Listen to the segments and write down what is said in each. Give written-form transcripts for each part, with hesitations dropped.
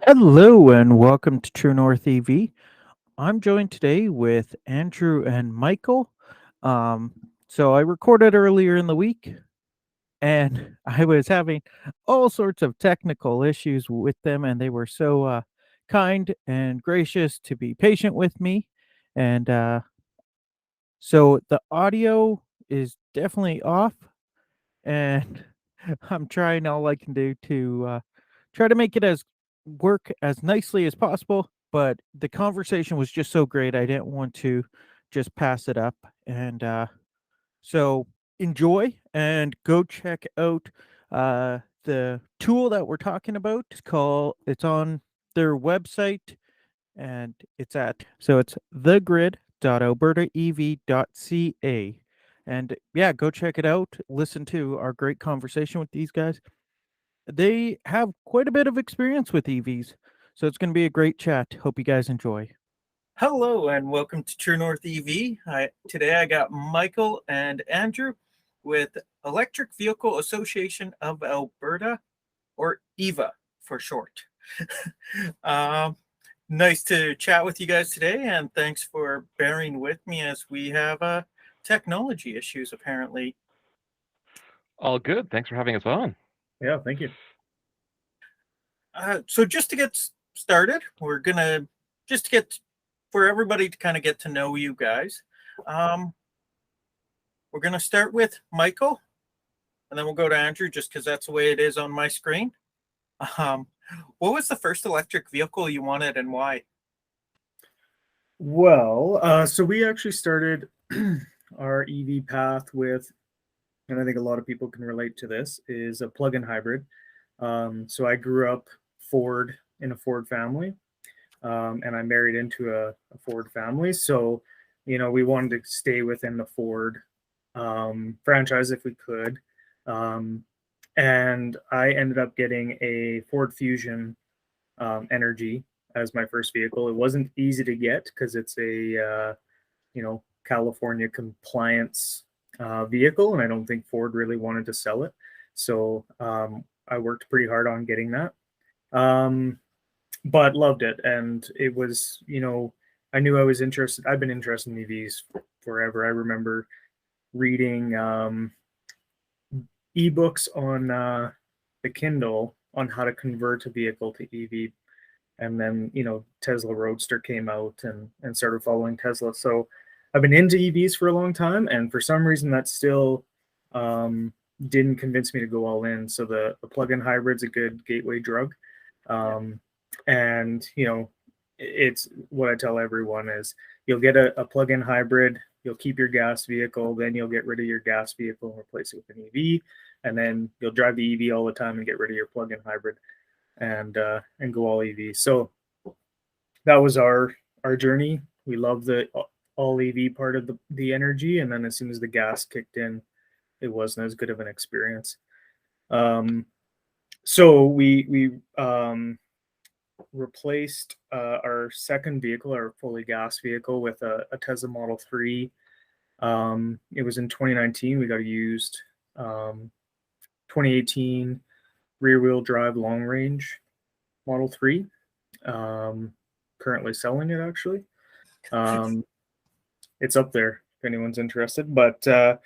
Hello and welcome to True North EV. I'm joined today with Andrew and Michael. Um, so I recorded earlier in the week and I was having all sorts of technical issues with them, and they were so kind and gracious to be patient with me. And so the audio is definitely off, and I'm trying all I can do to try to make it as work as nicely as possible. But the conversation was just so great, I didn't want to just pass it up. And so enjoy and go check out the tool that we're talking about. It's on their website, and it's thegrid.albertaev.ca. And yeah, go check it out. Listen to our great conversation with these guys. They have quite a bit of experience with EVs, so it's going to be a great chat. Hope you guys enjoy. Hello and welcome to True North EV. Today I got Michael and Andrew with Electric Vehicle Association of Alberta, or EVA for short. um, Nice to chat with you guys today, and thanks for bearing with me as we have technology issues apparently. All good. Thanks for having us on. Yeah, thank you. So just to get started, we're gonna just get for everybody to kind of get to know you guys. Um, we're gonna start with Michael, and then we'll go to Andrew, just because that's the way it is on my screen. Um, what was the first electric vehicle you wanted, and why? Well, so we actually started our EV path with, and I think a lot of people can relate to this, is a plug-in hybrid. So I grew up in a Ford family, and I married into a Ford family. So, we wanted to stay within the Ford franchise if we could. And I ended up getting a Ford Fusion Energy as my first vehicle. It wasn't easy to get because it's a California compliance vehicle, and I don't think Ford really wanted to sell it. So I worked pretty hard on getting that, but loved it. And it was, I knew I was interested. I've been interested in EVs forever. I remember reading ebooks on the Kindle on how to convert a vehicle to EV, and then Tesla Roadster came out and started following Tesla. So I've been into EVs for a long time, and for some reason that still didn't convince me to go all in. So the plug-in hybrid's a good gateway drug, and it's what I tell everyone is you'll get a plug-in hybrid, you'll keep your gas vehicle, then you'll get rid of your gas vehicle and replace it with an EV, and then you'll drive the EV all the time and get rid of your plug-in hybrid and go all EV. So that was our journey. We love the all EV part of the energy, and then as soon as the gas kicked in, it wasn't as good of an experience. So we replaced our second vehicle, our fully gas vehicle, with a Tesla Model 3. It was in 2019. We got a used 2018 rear-wheel drive long-range Model 3. Currently selling it, actually. It's up there if anyone's interested. But that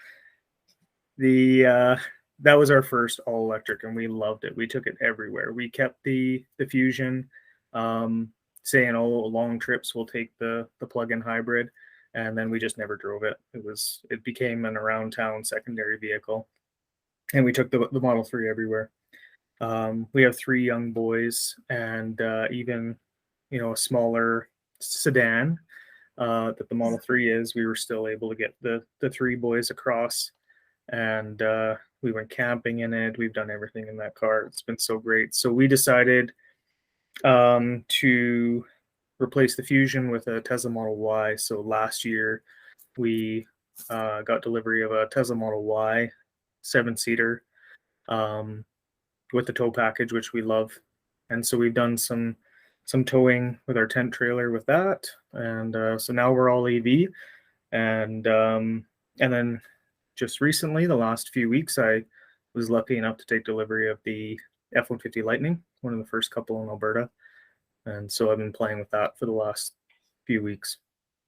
was our first all-electric, and we loved it. We took it everywhere. We kept the Fusion, saying, long trips we'll take the plug-in hybrid, and then we just never drove it. It became an around-town secondary vehicle, and we took the Model 3 everywhere. We have 3 young boys, and even a smaller sedan that the Model 3 is, we were still able to get the 3 boys across, and we went camping in it. We've done everything in that car. It's been so great. So we decided to replace the Fusion with a Tesla Model Y. So last year we got delivery of a Tesla Model Y 7-seater with the tow package, which we love. And so we've done some towing with our tent trailer with that, and so now we're all EV. And then just recently, the last few weeks, I was lucky enough to take delivery of the F-150 Lightning, one of the first couple in Alberta. And so I've been playing with that for the last few weeks.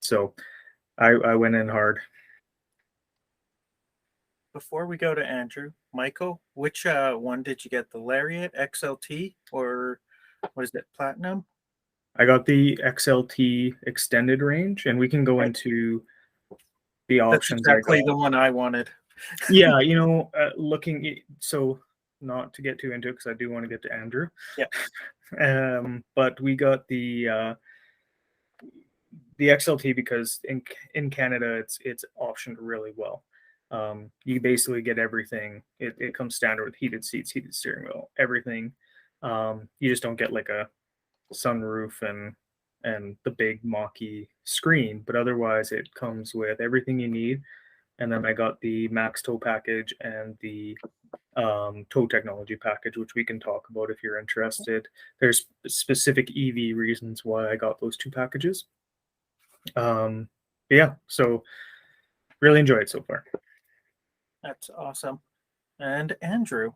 So I went in hard. Before we go to Andrew, Michael, which one did you get? The Lariat XLT or what is it, Platinum? I got the XLT extended range, and we can go into the That's options. exactly the one I wanted. Yeah, so not to get too into it because I do want to get to Andrew. Yeah. But we got the XLT because in Canada it's optioned really well. You basically get everything. It comes standard with heated seats, heated steering wheel, everything. You just don't get like a sunroof and the big Mach-E screen, but otherwise it comes with everything you need. And then I got the Max Tow package and the tow technology package, which we can talk about if you're interested. There's specific EV reasons why I got those two packages. Yeah, so really enjoy it so far. That's awesome. And Andrew.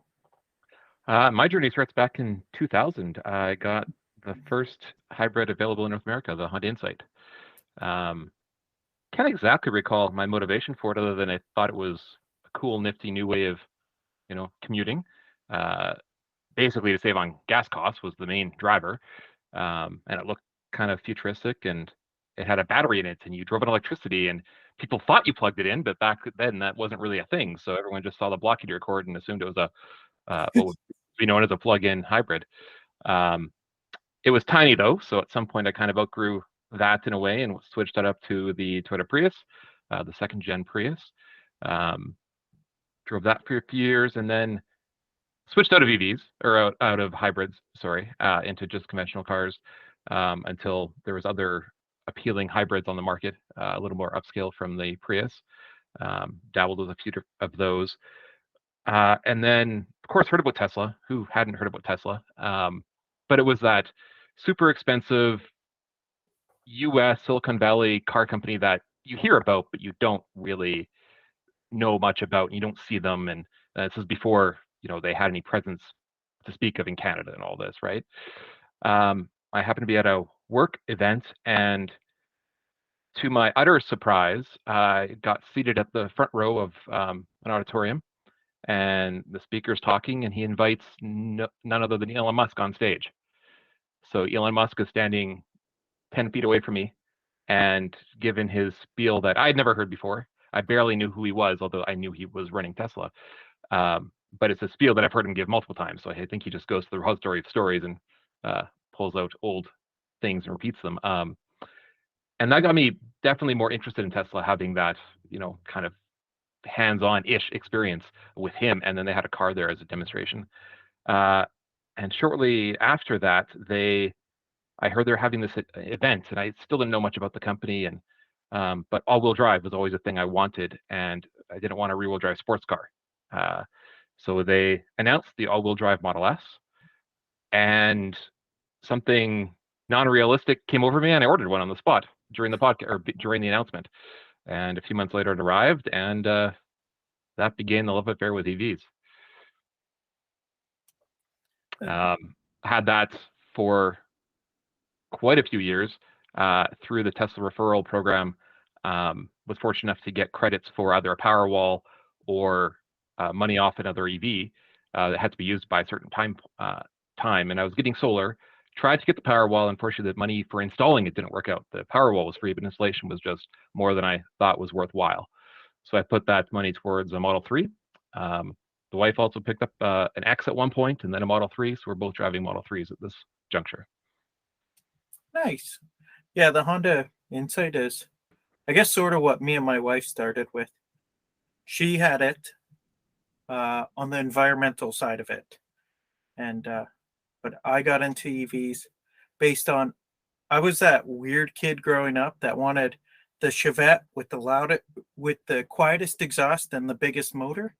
My journey starts back in 2000. I got the first hybrid available in North America, the Honda Insight. Can't exactly recall my motivation for it, other than I thought it was a cool, nifty new way of, commuting. Basically, to save on gas costs was the main driver, and it looked kind of futuristic, and it had a battery in it, and you drove on electricity, and people thought you plugged it in, but back then that wasn't really a thing. So everyone just saw the block of your cord and assumed it was what would be known as a plug-in hybrid. It was tiny though, so at some point I kind of outgrew that in a way and switched that up to the Toyota Prius, the second gen Prius. Drove that for a few years and then switched out of EVs, or out of hybrids, sorry, into just conventional cars, until there was other appealing hybrids on the market, a little more upscale from the Prius. Dabbled with a few of those. And then, of course, heard about Tesla. Who hadn't heard about Tesla? But it was that super expensive US Silicon Valley car company that you hear about, but you don't really know much about, and you don't see them. And this is before, they had any presence to speak of in Canada and all this, right? I happened to be at a work event, and to my utter surprise, I got seated at the front row of an auditorium, and the speaker's talking, and he invites none other than Elon Musk on stage. So Elon Musk is standing 10 feet away from me and given his spiel that I had never heard before. I barely knew who he was, although I knew he was running Tesla. But it's a spiel that I've heard him give multiple times. So I think he just goes through the whole story of stories and pulls out old things and repeats them. And that got me definitely more interested in Tesla, having that, kind of hands-on-ish experience with him. And then they had a car there as a demonstration. And shortly after that, I heard they're having this event, and I still didn't know much about the company. And but all-wheel drive was always a thing I wanted, and I didn't want a rear-wheel drive sports car. So they announced the all-wheel drive Model S, and something non-realistic came over me, and I ordered one on the spot during the podcast or during the announcement. And a few months later, it arrived, and that began the love affair with EVs. Had that for quite a few years through the Tesla referral program. Was fortunate enough to get credits for either a Powerwall or money off another EV that had to be used by a certain time. And I was getting solar, tried to get the Powerwall. Unfortunately, the money for installing it didn't work out. The Powerwall was free, but installation was just more than I thought was worthwhile. So I put that money towards a Model 3. The wife also picked up an X at one point, and then a Model 3. So we're both driving Model 3s at this juncture. Nice. Yeah, the Honda Insight is, I guess, sort of what me and my wife started with. She had it on the environmental side of it. And but I got into EVs based on, I was that weird kid growing up that wanted the Chevette with the quietest exhaust and the biggest motor.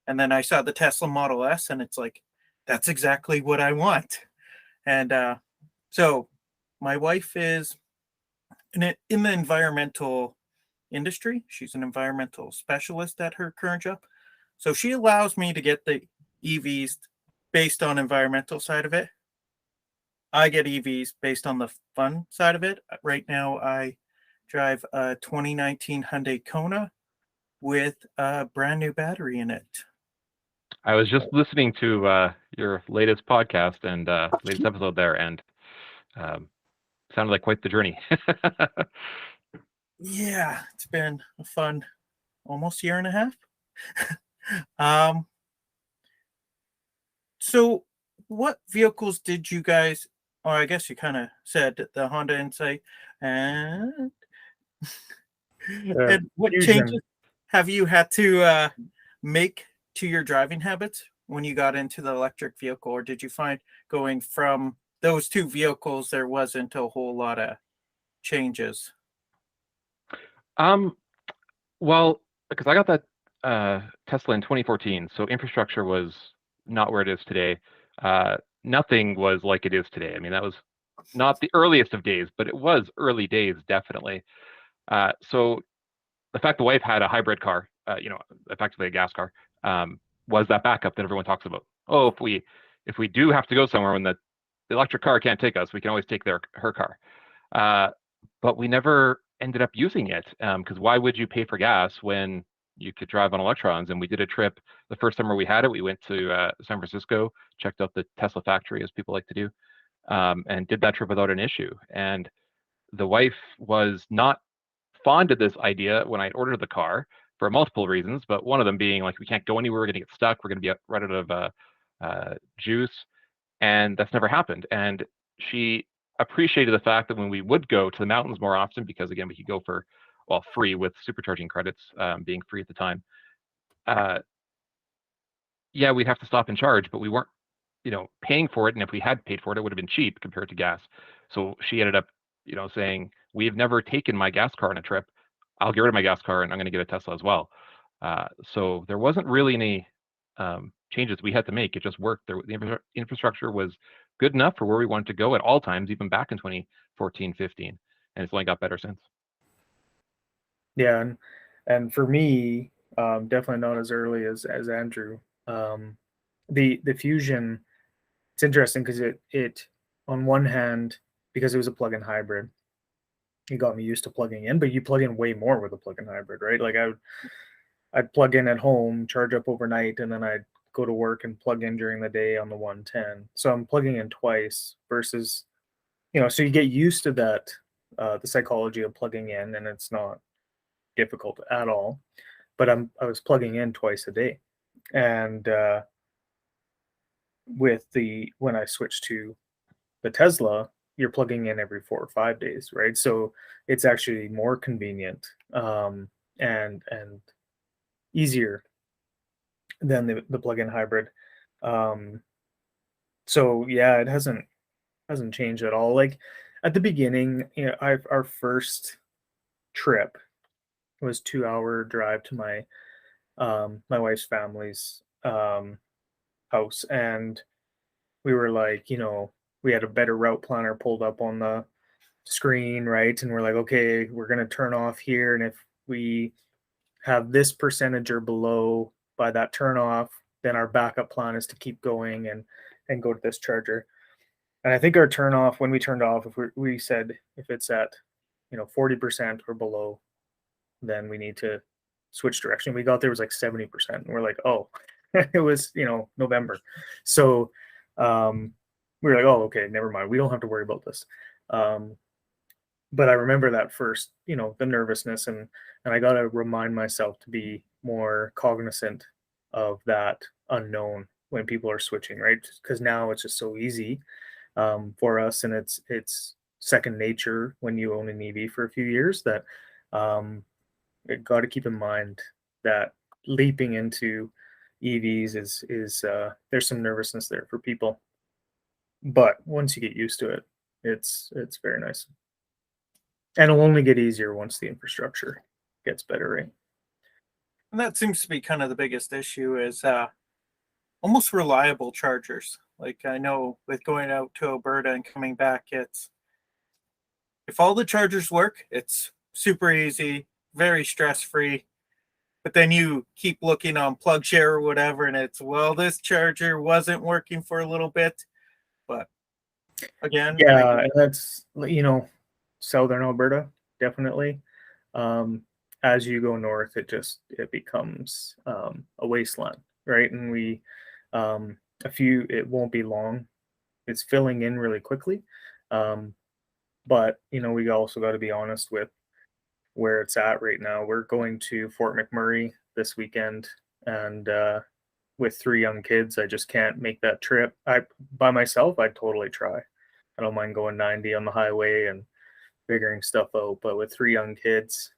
And then I saw the Tesla Model S, and it's like, that's exactly what I want. And so my wife is in the environmental industry. She's an environmental specialist at her current job. So she allows me to get the EVs based on environmental side of it. I get EVs based on the fun side of it. Right now, I drive a 2019 Hyundai Kona with a brand new battery in it. I was just listening to your latest podcast and latest episode there, and sounded like quite the journey. Yeah, it's been a fun almost year and a half. So what vehicles did you guys, or I guess you kind of said the Honda Insight, and what Fusion. changes have you had to make to your driving habits when you got into the electric vehicle, or did you find going from those two vehicles there wasn't a whole lot of changes? Well, because I got that Tesla in 2014, so infrastructure was not where it is today. Nothing was like it is today. I mean, that was not the earliest of days, but it was early days, definitely. So the fact the wife had a hybrid car, effectively a gas car, was that backup that everyone talks about. Oh, if we do have to go somewhere when the electric car can't take us, we can always take her car. But we never ended up using it, because why would you pay for gas when you could drive on electrons? And we did a trip the first summer we had it. We went to San Francisco, checked out the Tesla factory, as people like to do, and did that trip without an issue. And the wife was not fond of this idea when I ordered the car for multiple reasons, but one of them being like, we can't go anywhere, we're going to get stuck, we're going to be right out of juice. And that's never happened. And she appreciated the fact that when we would go to the mountains more often, because again, we could go for, well, free with supercharging credits being free at the time. Yeah, we'd have to stop and charge, but we weren't, paying for it. And if we had paid for it, it would have been cheap compared to gas. So she ended up, saying, we've never taken my gas car on a trip. I'll get rid of my gas car and I'm going to get a Tesla as well. So there wasn't really any changes we had to make. It just worked. The infrastructure was good enough for where we wanted to go at all times, even back in 2014, 15. And it's only got better since. Yeah. And for me, definitely not as early as Andrew. The Fusion, it's interesting because it on one hand, because it was a plug-in hybrid, it got me used to plugging in, but you plug in way more with a plug-in hybrid, right? Like I'd plug in at home, charge up overnight, and then I'd go to work and plug in during the day on the 110. So I'm plugging in twice versus, so you get used to that, the psychology of plugging in, and it's not difficult at all. But I was plugging in twice a day, and when I switched to the Tesla, you're plugging in every 4 or 5 days, right? So it's actually more convenient and easier than the plug-in hybrid. So yeah, it hasn't changed at all. Like at the beginning, our first trip was 2-hour drive to my my wife's family's house, and we were like, we had a better route planner pulled up on the screen, right? And we're like, okay, we're going to turn off here. And if we have this percentage or below by that turn off, then our backup plan is to keep going and go to this charger. And I think our turn off, when we turned off, if we said if it's at 40% or below, then we need to switch direction. We got there, it was like 70%, and we're like, oh, it was November. So we were like, oh, okay, never mind, we don't have to worry about this. But I remember that first, the nervousness, and I got to remind myself to be more cognizant of that unknown when people are switching, right? Because now it's just so easy for us, and it's second nature when you own an EV for a few years, that got to keep in mind that leaping into EVs is there's some nervousness there for people, but once you get used to it, it's very nice. And it'll only get easier once the infrastructure gets better, right? And that seems to be kind of the biggest issue, is almost reliable chargers. Like I know with going out to Alberta and coming back, it's, if all the chargers work, it's super easy, very stress-free. But then you keep looking on PlugShare or whatever, and it's, well, this charger wasn't working for a little bit. But again? Yeah, and that's, southern Alberta, definitely. As you go north, it becomes a wasteland, right? And it won't be long. It's filling in really quickly. But we also got to be honest with where it's at right now. We're going to Fort McMurray this weekend, and with 3 young kids, I just can't make that trip. By myself, I'd totally try. I don't mind going 90 on the highway and figuring stuff out, but with 3 young kids,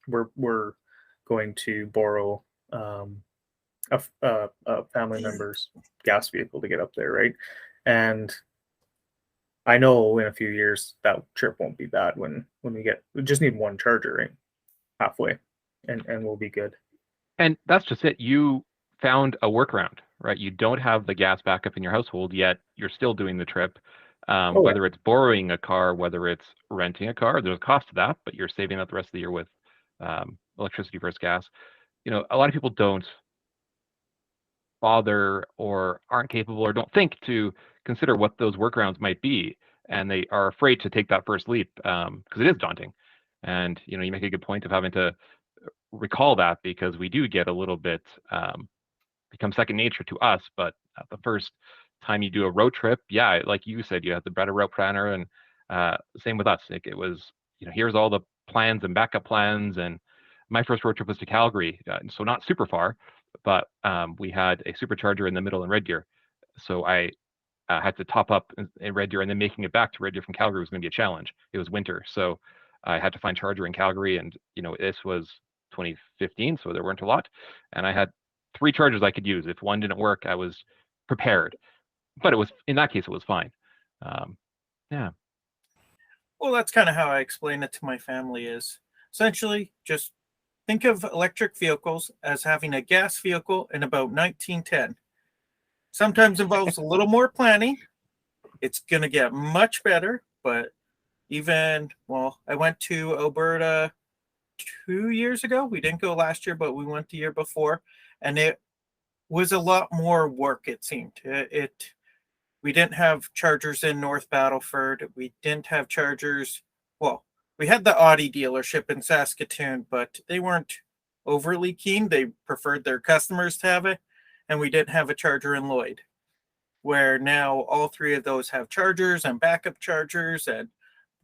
we're going to borrow a family member's gas vehicle to get up there, right? And I know in a few years that trip won't be bad when we just need one charger, right? Halfway, and we'll be good. And that's just it. You found a workaround, right? You don't have the gas backup in your household yet. You're still doing the trip. Whether it's borrowing a car, whether it's renting a car, there's a cost to that, but you're saving that the rest of the year with electricity versus gas. A lot of people don't bother or aren't capable or don't think to consider what those workarounds might be, and they are afraid to take that first leap because it is daunting. And you make a good point of having to recall that, because we do get a little bit become second nature to us, but the first time you do a road trip, yeah, like you said, you have the better route planner, and same with us. Like, it was, here's all the plans and backup plans. And my first road trip was to Calgary, so not super far, but we had a supercharger in the middle in Red Deer, so I had to top up in Red Deer, and then making it back to Red Deer from Calgary was going to be a challenge. It was winter, so I had to find charger in Calgary, and this was 2015, so there weren't a lot, and I had 3 chargers I could use. If one didn't work, I was prepared. But in that case, it was fine. Yeah. Well, that's kind of how I explain it to my family, is essentially just think of electric vehicles as having a gas vehicle in about 1910. Sometimes involves a little more planning. It's going to get much better, but I went to Alberta 2 years ago. We didn't go last year, but we went the year before, and it was a lot more work, it seemed. We didn't have chargers in North Battleford. We didn't have chargers. Well, we had the Audi dealership in Saskatoon, but they weren't overly keen. They preferred their customers to have it. And we didn't have a charger in Lloyd, where now all 3 of those have chargers and backup chargers, and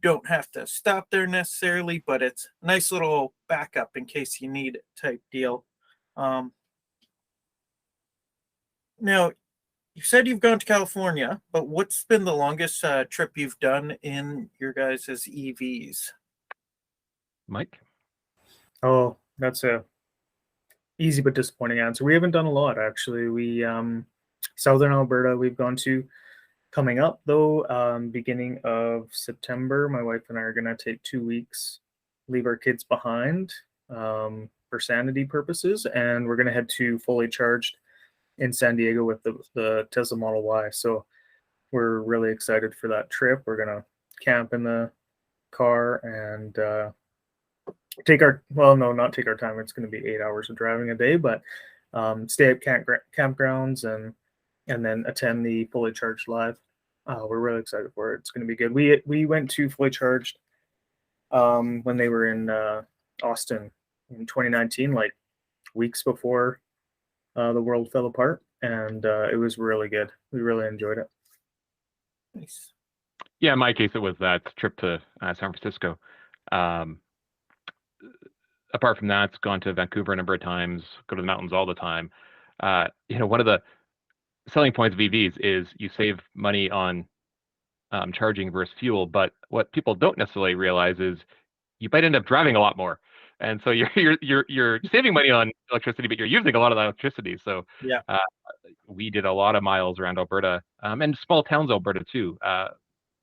don't have to stop there necessarily, but it's a nice little backup in case you need it type deal. Now, you said you've gone to California, but what's been the longest trip you've done in your guys' EVs? Mike? Oh, that's a easy but disappointing answer. We haven't done a lot, actually. We Southern Alberta we've gone to. Coming up, though, beginning of September, my wife and I are going to take 2 weeks, leave our kids behind for sanity purposes, and we're going to head to Fully Charged in San Diego with the Tesla Model Y. So we're really excited for that trip. We're going to camp in the car and not take our time. It's going to be 8 hours of driving a day, but stay at campgrounds and then attend the Fully Charged Live. We're really excited for it. It's going to be good. We went to Fully Charged when they were in Austin in 2019, like weeks before the world fell apart, and it was really good. We really enjoyed it. Nice. Yeah, in my case, it was that trip to San Francisco. Apart from that, gone to Vancouver a number of times, go to the mountains all the time. One of the selling points of EVs is you save money on charging versus fuel, but what people don't necessarily realize is you might end up driving a lot more, and so you're saving money on electricity, but you're using a lot of that electricity. So yeah, we did a lot of miles around Alberta, and small towns Alberta too.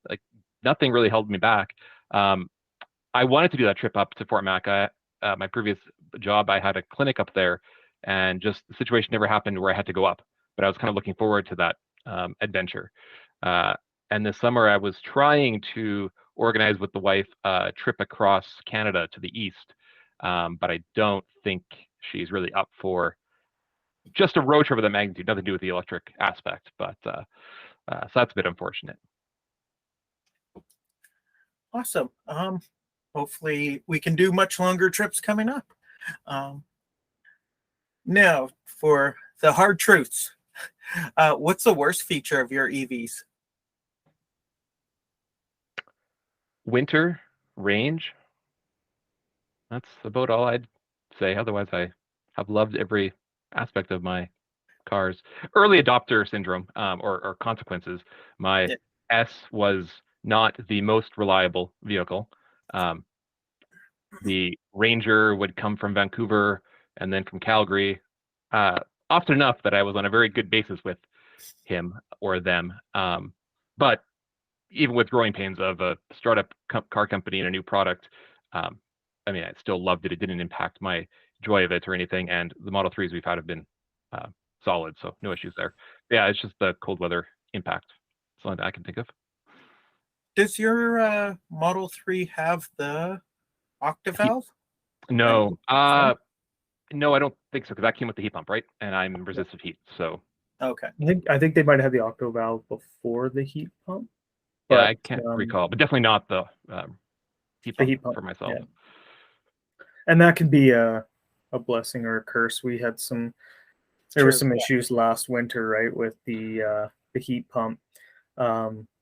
Like, nothing really held me back. I wanted to do that trip up to Fort Mac. My previous job, I had a clinic up there, and just the situation never happened where I had to go up. But I was kind of looking forward to that adventure. And this summer, I was trying to organize with the wife a trip across Canada to the east, but I don't think she's really up for just a road trip of that magnitude. Nothing to do with the electric aspect, but so that's a bit unfortunate. Awesome. Hopefully we can do much longer trips coming up. Now, for the hard truths, what's the worst feature of your EVs? Winter range. That's about all I'd say. Otherwise, I have loved every aspect of my cars. Early adopter syndrome, or consequences. My S was not the most reliable vehicle. The Ranger would come from Vancouver and then from Calgary, often enough that I was on a very good basis with him or them. But even with growing pains of a startup car company and a new product, I mean, I still loved it. It didn't impact my joy of it or anything. And the Model 3s we've had have been solid, so no issues there. Yeah, it's just the cold weather impact. That's all I can think of. Does your Model 3 have the octavalve? No, no, I don't think so, because that came with the heat pump, right? And I'm resistive heat, so. Okay. I think they might have the octo valve before the heat pump. Yeah, I can't recall, but definitely not the heat pump for myself. Yeah. And that can be a blessing or a curse. We had there were some issues last winter, right, with the heat pump,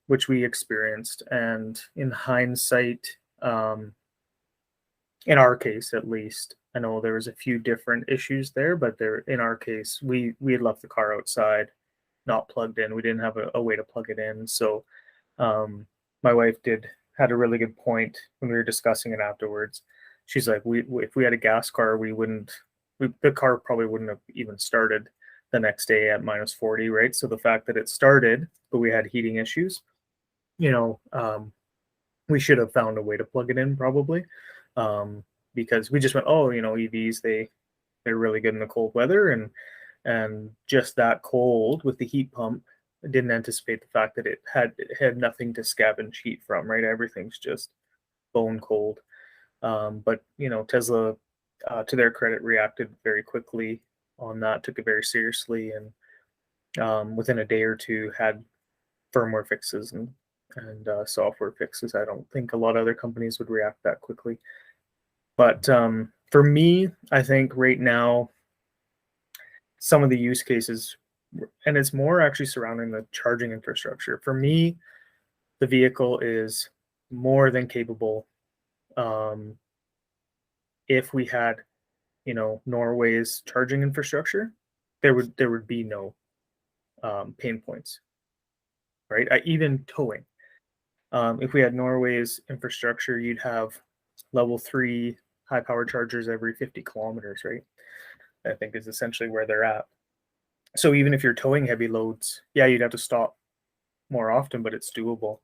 which we experienced. And in hindsight, in our case at least, I know there was a few different issues there, but in our case, we had left the car outside, not plugged in. We didn't have a way to plug it in. So my wife had a really good point when we were discussing it afterwards. She's like, if we had a gas car, the car probably wouldn't have even started the next day at -40, right? So the fact that it started, but we had heating issues, we should have found a way to plug it in probably, because we just went, EVs, they're really good in the cold weather, and just that cold with the heat pump, didn't anticipate the fact that it had nothing to scavenge heat from, right? Everything's just bone cold. But Tesla, to their credit, reacted very quickly on that, took it very seriously, and within a day or two had firmware fixes and software fixes. I don't think a lot of other companies would react that quickly. But for me, I think right now, some of the use cases, and it's more actually surrounding the charging infrastructure. For me, the vehicle is more than capable. If we had, Norway's charging infrastructure, there would be no pain points, right? Even towing. If we had Norway's infrastructure, you'd have level 3 high power chargers every 50 kilometers, right? I think is essentially where they're at. So even if you're towing heavy loads, yeah, you'd have to stop more often, but it's doable.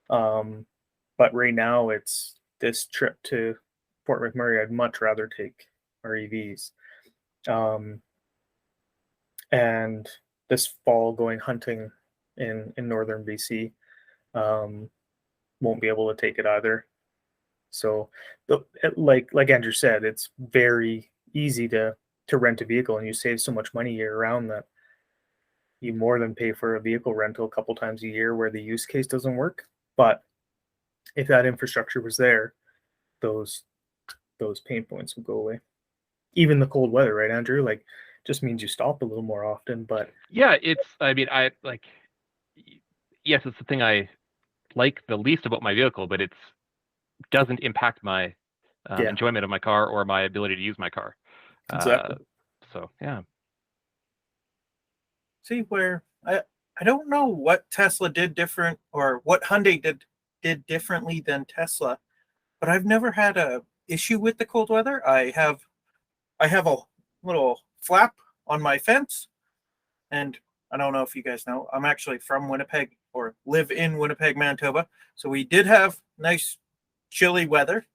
But right now, it's this trip to Fort McMurray, I'd much rather take our EVs. And this fall, going hunting in northern BC, won't be able to take it either. So, like Andrew said, it's very easy to rent a vehicle, and you save so much money year round that you more than pay for a vehicle rental a couple times a year where the use case doesn't work. But if that infrastructure was there, those pain points would go away. Even the cold weather, right, Andrew? Like, just means you stop a little more often. But yeah, yes, it's the thing I like the least about my vehicle, but it doesn't impact my enjoyment of my car or my ability to use my car. Exactly. So yeah. See, where I don't know what Tesla did different, or what Hyundai did differently than Tesla, but I've never had a issue with the cold weather. I have a little flap on my fence, and I don't know if you guys know, I'm actually from Winnipeg, or live in Winnipeg, Manitoba. So we did have nice chilly weather,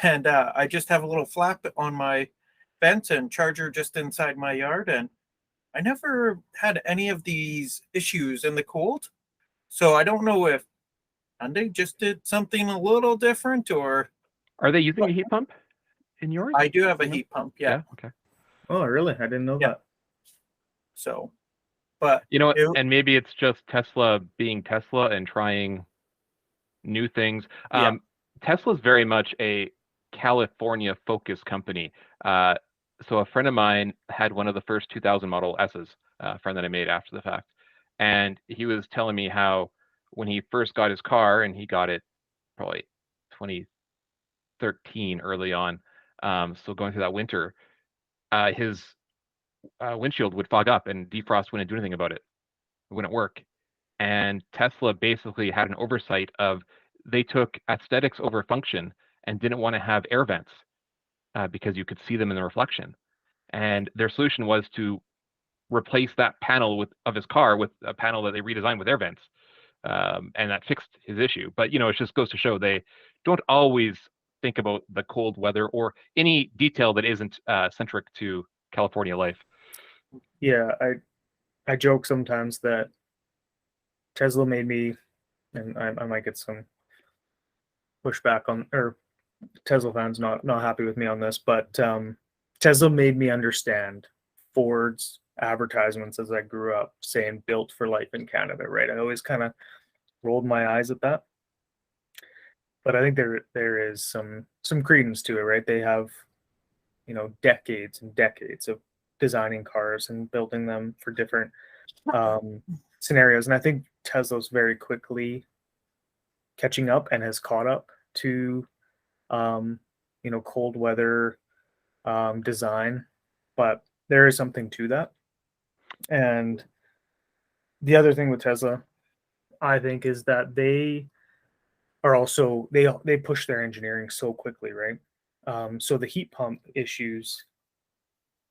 and I just have a little flap on my fence and charger just inside my yard, and I never had any of these issues in the cold. So I don't know if Hyundai just did something a little different, or... Are they using a heat pump in yours? I do have a heat pump, yeah. Okay. Oh, really? I didn't know that. So, but... and maybe it's just Tesla being Tesla and trying new things. Tesla's very much a California-focused company. So a friend of mine had one of the first 2000 Model S's, a friend that I made after the fact. And he was telling me how when he first got his car, and he got it probably 2013 early on, so going through that winter, his windshield would fog up and defrost wouldn't do anything about it. It wouldn't work. And Tesla basically had an oversight of, they took aesthetics over function and didn't want to have air vents because you could see them in the reflection. And their solution was to replace that panel of his car with a panel that they redesigned with air vents. And that fixed his issue. But, it just goes to show they don't always think about the cold weather or any detail that isn't centric to California life. Yeah, I joke sometimes that Tesla made me, and I might get some pushback on, or Tesla fans not happy with me on this, but Tesla made me understand Ford's advertisements as I grew up saying "built for life in Canada," right? I always kind of rolled my eyes at that, but I think there is some credence to it, right? They have, decades and decades of designing cars and building them for different scenarios, and I think Tesla's very quickly catching up and has caught up to cold weather design, but there is something to that. And the other thing with Tesla, I think, is that they are also they push their engineering so quickly, right? So the heat pump issues,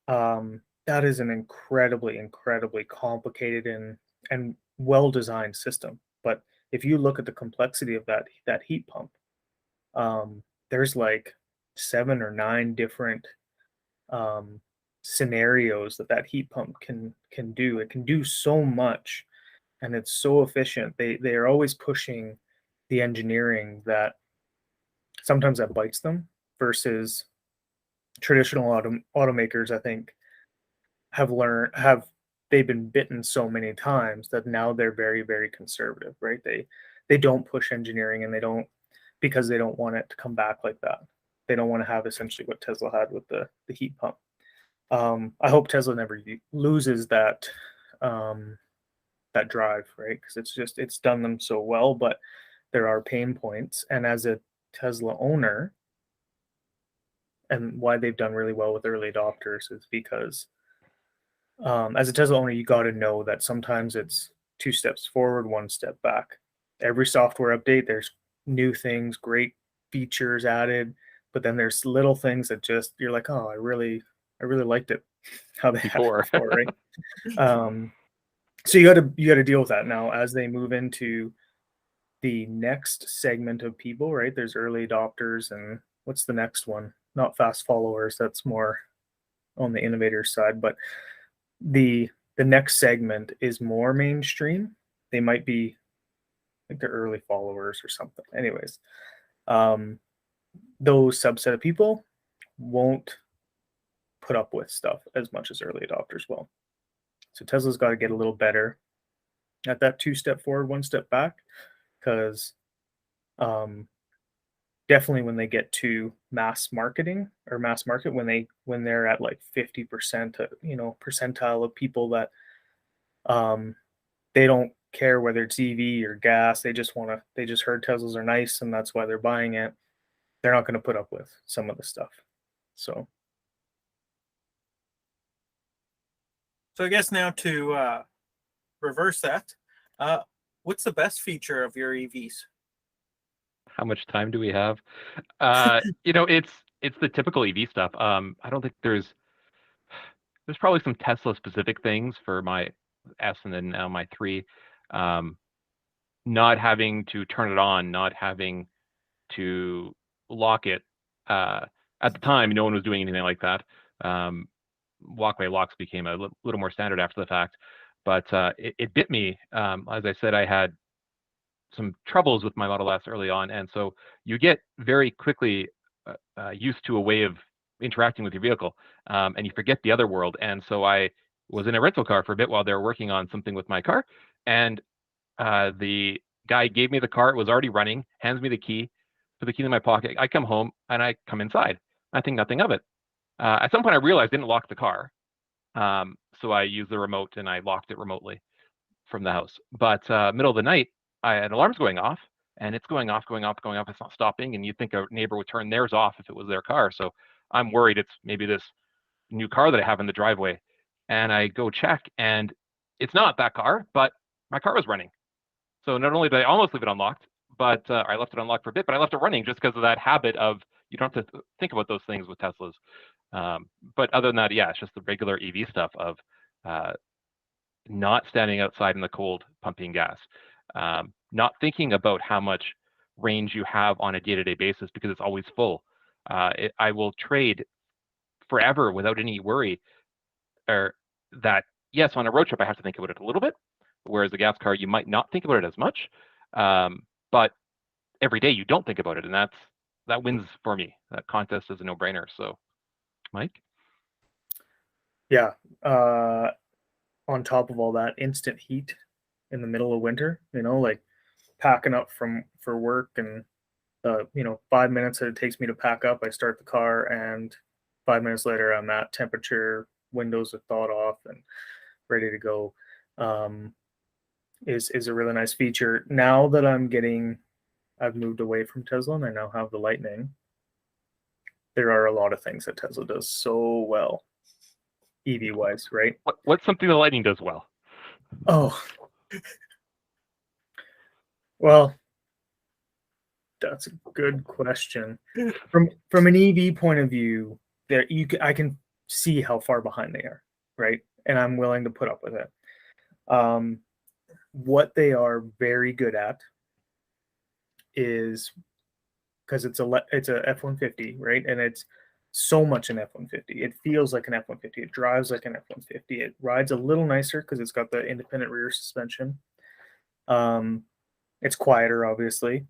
that is an incredibly complicated and well-designed system. But if you look at the complexity of that heat pump, there's like 7 or 9 different scenarios that heat pump can do. It can do so much, and it's so efficient. They are always pushing the engineering that sometimes that bites them, versus traditional automakers, I think, they've been bitten so many times that now they're very conservative, right? They don't push engineering, and because they don't want it to come back like that. They don't want to have essentially what Tesla had with the heat pump. I hope Tesla never loses that drive, right? Because it's done them so well, but there are pain points. And as a Tesla owner, and why they've done really well with early adopters is because as a Tesla owner, you got to know that sometimes it's 2 steps forward, 1 step back. Every software update, there's new things, great features added, but then there's little things that just you're like, oh, I really liked it how they had it before, right? So you got to deal with that now as they move into the next segment of people, right? There's early adopters, and what's the next one? Not fast followers. That's more on the innovator side, but the next segment is more mainstream. They might be, I think they're early followers or something. Anyways, those subset of people won't put up with stuff as much as early adopters will. So Tesla's got to get a little better at that 2 step forward, 1 step back, because definitely when they get to mass market, when they're at like 50%, percentile of people that they don't care whether it's EV or gas, they just heard Teslas are nice and that's why they're buying it. They're not going to put up with some of the stuff. So I guess now to reverse that, what's the best feature of your EVs? How much time do we have? It's the typical EV stuff. I don't think there's probably some Tesla specific things for my S and then now my 3. Not having to turn it on, not having to lock it. At the time, no one was doing anything like that. Walkway locks became a little more standard after the fact, but it bit me. As I said, I had some troubles with my Model S early on, and so you get very quickly used to a way of interacting with your vehicle, and you forget the other world. And so I was in a rental car for a bit while they were working on something with my car, and the guy gave me the car. It was already running, hands me the key, put the key in my pocket. I come home and I come inside. I think nothing of it. At some point, I realized I didn't lock the car. So I used the remote and I locked it remotely from the house. But middle of the night, an alarm's going off, and it's going off, going off, going off. It's not stopping. And you'd think a neighbor would turn theirs off if it was their car. So I'm worried it's maybe this new car that I have in the driveway. And I go check, and it's not that car, but my car was running. So not only did I almost leave it unlocked, but I left it unlocked for a bit, but I left it running just because of that habit of you don't have to think about those things with Teslas. But other than that, yeah, it's just the regular EV stuff of not standing outside in the cold pumping gas, not thinking about how much range you have on a day-to-day basis because it's always full. I will trade forever without any worry, or that, yes, on a road trip, I have to think about it a little bit, whereas a gas car, you might not think about it as much, but every day you don't think about it, and that wins for me. That contest is a no-brainer. So, Mike? Yeah. On top of all that, instant heat in the middle of winter, like packing up for work, and 5 minutes that it takes me to pack up, I start the car, and 5 minutes later I'm at temperature, windows are thawed off and ready to go. Is a really nice feature. Now that I've moved away from Tesla and I now have the Lightning, there are a lot of things that Tesla does so well, EV wise, right? What's something the Lightning does well? Oh, well, that's a good question. From an EV point of view, I can see how far behind they are, right? And I'm willing to put up with it. What they are very good at is, because it's a F-150, right? And it's so much an F-150. It feels like an F-150. It drives like an F-150. It rides a little nicer because it's got the independent rear suspension. It's quieter, obviously,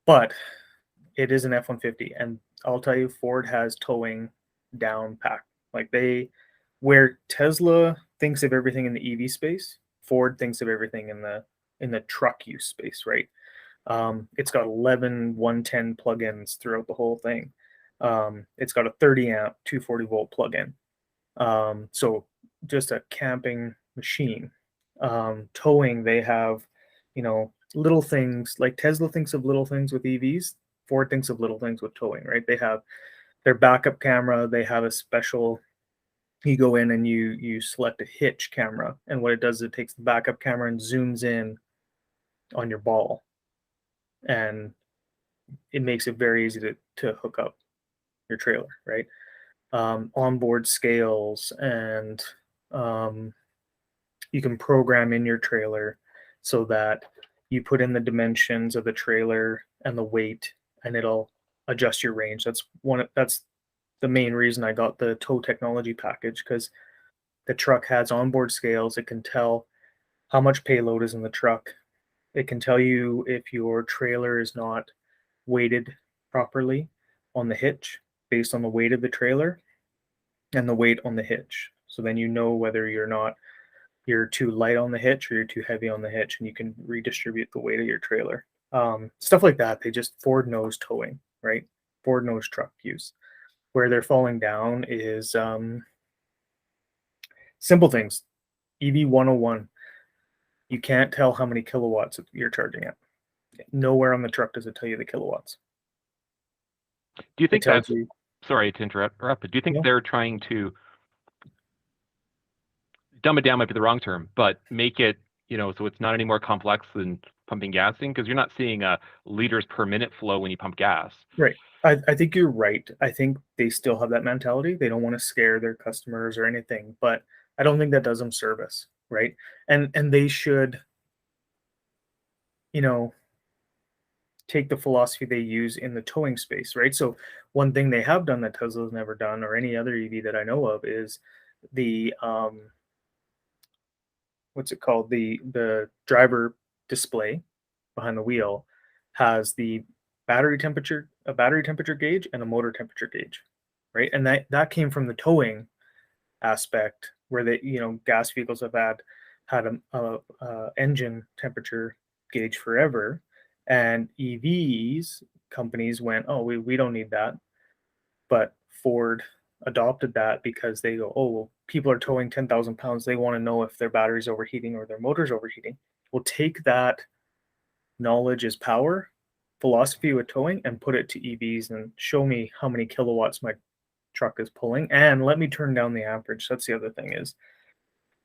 but it is an F-150. And I'll tell you, Ford has towing down pat. Like where Tesla thinks of everything in the EV space, Ford thinks of everything in the truck use space, right? It's got 11 110 plugins throughout the whole thing. It's got a 30 amp 240 volt plug-in. So just a camping machine. Towing, they have, little things like Tesla thinks of little things with EVs. Ford thinks of little things with towing, right? They have their backup camera. They have a special, you go in and you select a hitch camera. And what it does is it takes the backup camera and zooms in on your ball. And it makes it very easy to hook up your trailer, right? Onboard scales, and you can program in your trailer so that you put in the dimensions of the trailer and the weight, and it'll adjust your range. That's the main reason I got the tow technology package, because the truck has onboard scales. It can tell how much payload is in the truck. It can tell you if your trailer is not weighted properly on the hitch based on the weight of the trailer and the weight on the hitch. So then you know whether you're too light on the hitch or you're too heavy on the hitch, and you can redistribute the weight of your trailer. Stuff like that. Ford knows towing, right? Ford knows truck use. Where they're falling down is simple things. EV 101. You can't tell how many kilowatts you're charging at. Nowhere on the truck does it tell you the kilowatts. Do you think that's, sorry to interrupt, but do you think they're trying to dumb it down, might be the wrong term, but make it, so it's not any more complex than pumping gas in? Because you're not seeing a liters per minute flow when you pump gas. Right. I think you're right. I think they still have that mentality. They don't want to scare their customers or anything, but I don't think that does them service, right? And they should, take the philosophy they use in the towing space, right? So one thing they have done that Tesla's never done, or any other EV that I know of, is the what's it called? The driver display behind the wheel has the battery temperature gauge and a motor temperature gauge, right? And that came from the towing aspect, where gas vehicles have had a engine temperature gauge forever, and EVs companies went, oh, we don't need that. But Ford adopted that because they go, oh, well, people are towing 10,000 pounds. They want to know if their battery's overheating or their motor's overheating. We'll take that knowledge is power philosophy with towing and put it to EVs and show me how many kilowatts my truck is pulling, and let me turn down the amperage. That's the other thing is,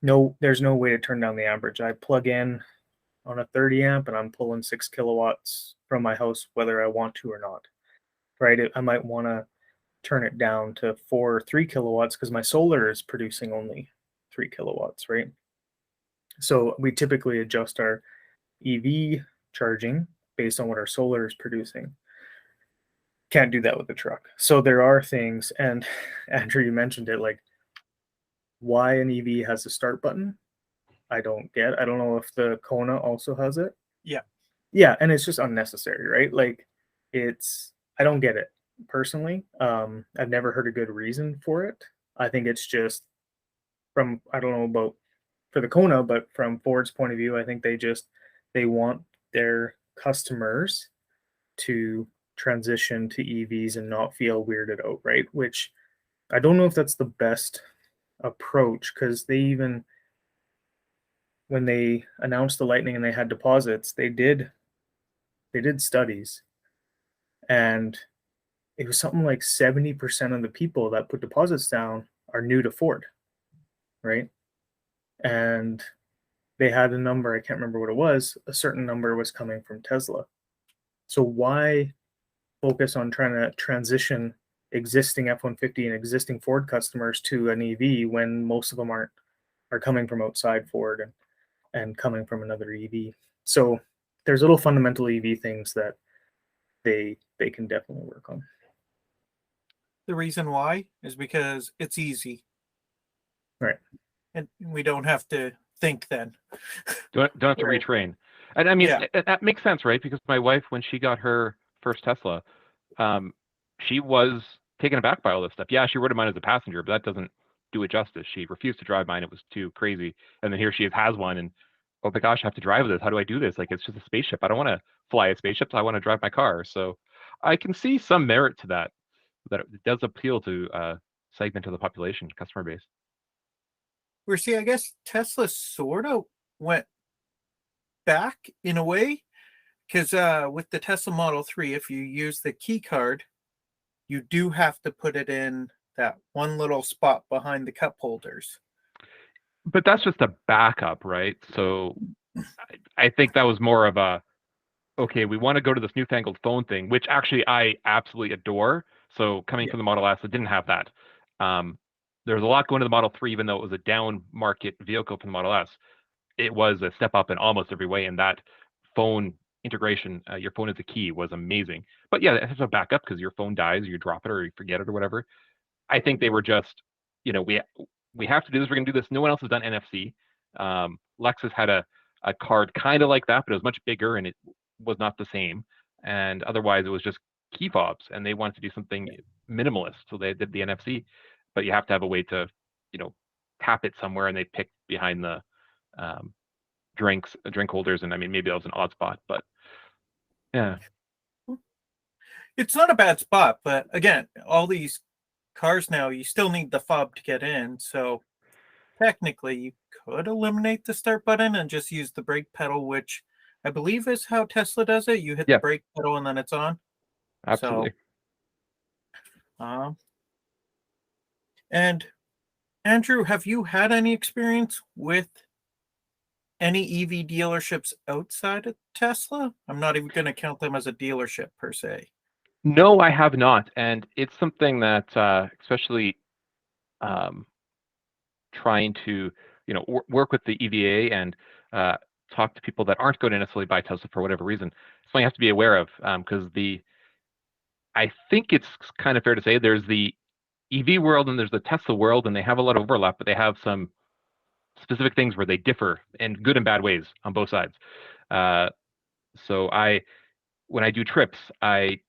no, there's no way to turn down the amperage. I plug in on a 30 amp and I'm pulling 6 kilowatts from my house whether I want to or not, right? I might want to turn it down to 4 or 3 kilowatts because my solar is producing only 3 kilowatts, right? So we typically adjust our EV charging based on what our solar is producing. Can't do that with the truck. So there are things, and Andrew, you mentioned it, like why an EV has a start button. I don't know if the Kona also has it. Yeah, and it's just unnecessary, right? Like I don't get it personally. I've never heard a good reason for it. I think it's just I don't know about for the Kona, but from Ford's point of view, I think they want their customers to transition to EVs and not feel weirded out, right? Which I don't know if that's the best approach, because when they announced the Lightning and they had deposits, they did studies, and it was something like 70% of the people that put deposits down are new to Ford, right? And they had a number, I can't remember what it was, a certain number was coming from Tesla. So why focus on trying to transition existing F-150 and existing Ford customers to an EV when most of them are coming from outside Ford and coming from another EV? So there's little fundamental EV things that they can definitely work on. The reason why is because it's easy. Right. And we don't have to think then. Don't have to retrain. And I mean, that makes sense, right? Because my wife, when she got her first Tesla, she was taken aback by all this stuff. Yeah, she rode mine as a passenger, but that doesn't do it justice. She refused to drive mine. It was too crazy. And then here she has one, and oh my gosh, I have to drive this. How do I do this? Like, it's just a spaceship. I don't want to fly a spaceship. I want to drive my car. So I can see some merit to that it does appeal to a segment of the population, customer base. Where, see, I guess Tesla sort of went back in a way, because with the Tesla Model 3, if you use the key card, you do have to put it in that one little spot behind the cup holders. But that's just a backup, right? So I think that was more of a, okay, we want to go to this newfangled phone thing, which actually I absolutely adore. So coming from the Model S, it didn't have that. There's a lot going to the Model 3, even though it was a down market vehicle for the Model S. It was a step up in almost every way, and that phone integration, your phone as a key, was amazing. But yeah, it has a backup because your phone dies, or you drop it, or you forget it, or whatever. I think they were just, we have to do this. We're going to do this. No one else has done NFC. Lexus had a card kind of like that, but it was much bigger, and it was not the same. And otherwise, it was just key fobs, and they wanted to do something minimalist, so they did the NFC. But you have to have a way to, tap it somewhere, and they picked behind the drink holders, and I mean, maybe that was an odd spot, but yeah, it's not a bad spot. But again, all these cars now, you still need the fob to get in. So technically, you could eliminate the start button and just use the brake pedal, which I believe is how Tesla does it. You hit the brake pedal and then it's on. Absolutely. So, and Andrew, have you had any experience with any EV dealerships outside of Tesla? I'm not even going to count them as a dealership per se. No, I have not. And it's something that, especially trying to, work with the EVA and talk to people that aren't going to necessarily buy Tesla for whatever reason. Something you have to be aware of, because I think it's kind of fair to say there's the EV world and there's the Tesla world, and they have a lot of overlap, but they have some specific things where they differ in good and bad ways on both sides. So when I do trips, I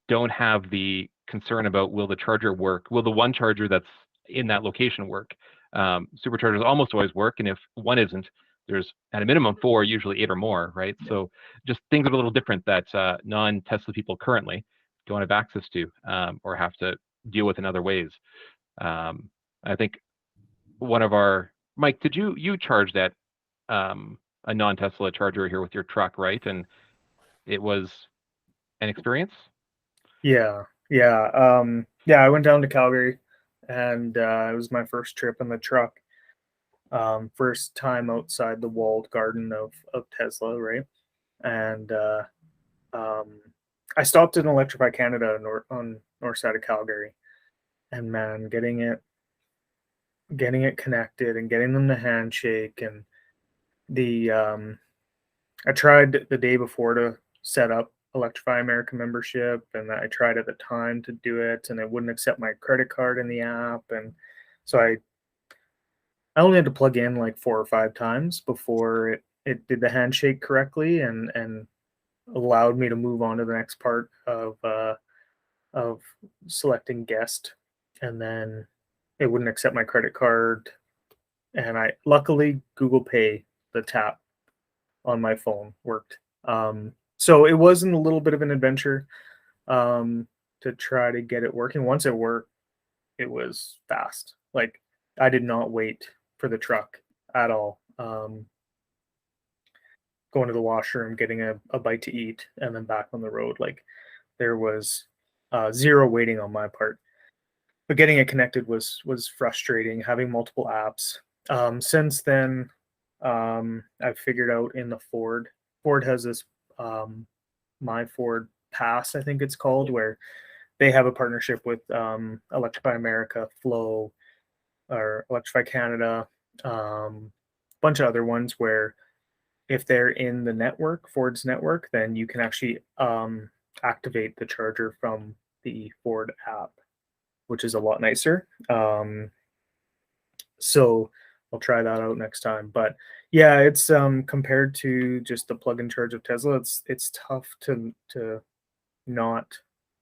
don't have the concern about will the charger work? Will the one charger that's in that location work? Superchargers almost always work, and if one isn't, there's at a minimum 4, usually 8 or more, right? Yeah. So just things are a little different that non-Tesla people currently don't have access to, or have to deal with in other ways. I think one of our Mike, did you charge that a non-Tesla charger here with your truck, right? And it was an experience. Yeah. I went down to Calgary, and it was my first trip in the truck. First time outside the walled garden of Tesla, right? And I stopped at Electrify Canada on north side of Calgary, and man, getting it connected and getting them to handshake, and the I tried the day before to set up Electrify America membership, and I tried at the time to do it, and it wouldn't accept my credit card in the app, and so I only had to plug in like 4 or 5 times before it did the handshake correctly, and allowed me to move on to the next part of selecting guest, and then it wouldn't accept my credit card, and I luckily Google Pay, the tap on my phone, worked. So it wasn't a little bit of an adventure to try to get it working. Once it worked, it was fast. Like, I did not wait for the truck at all. Going to the washroom, getting a bite to eat, and then back on the road. Like, there was zero waiting on my part. But getting it connected was frustrating, having multiple apps. Since then, I've figured out in the Ford has this My Ford Pass, I think it's called, where they have a partnership with Electrify America, Flow, or Electrify Canada, bunch of other ones where if they're in the network, Ford's network, then you can actually activate the charger from the Ford app, which is a lot nicer. So I'll try that out next time. But yeah, it's compared to just the plug and charge of Tesla, it's tough to not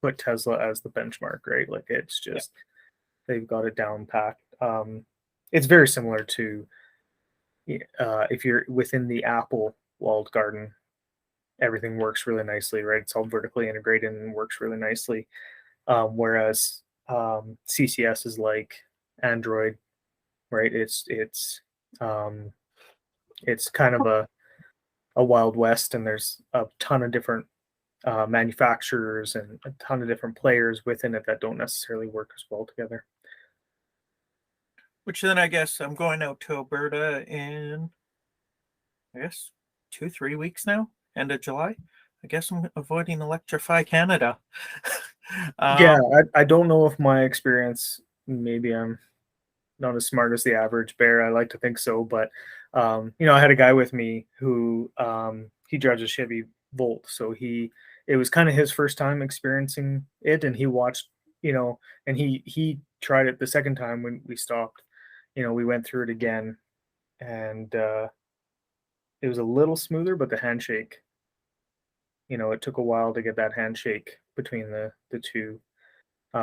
put Tesla as the benchmark, right? Like, it's just they've got it down packed. It's very similar to if you're within the Apple walled garden, everything works really nicely, right? It's all vertically integrated and works really nicely. Whereas CCS is like Android, right? It's kind of a wild west, and there's a ton of different manufacturers and a ton of different players within it that don't necessarily work as well together. Which then I guess I'm going out to Alberta in, I guess, 2-3 weeks now, end of July. I guess I'm avoiding Electrify Canada. Yeah, I don't know if my experience, maybe I'm not as smart as the average bear. I like to think so, but I had a guy with me who he drives a Chevy Volt, so it was kind of his first time experiencing it, and he watched, and he tried it the second time when we stopped. We went through it again, and it was a little smoother, but the handshake, it took a while to get that handshake between the two,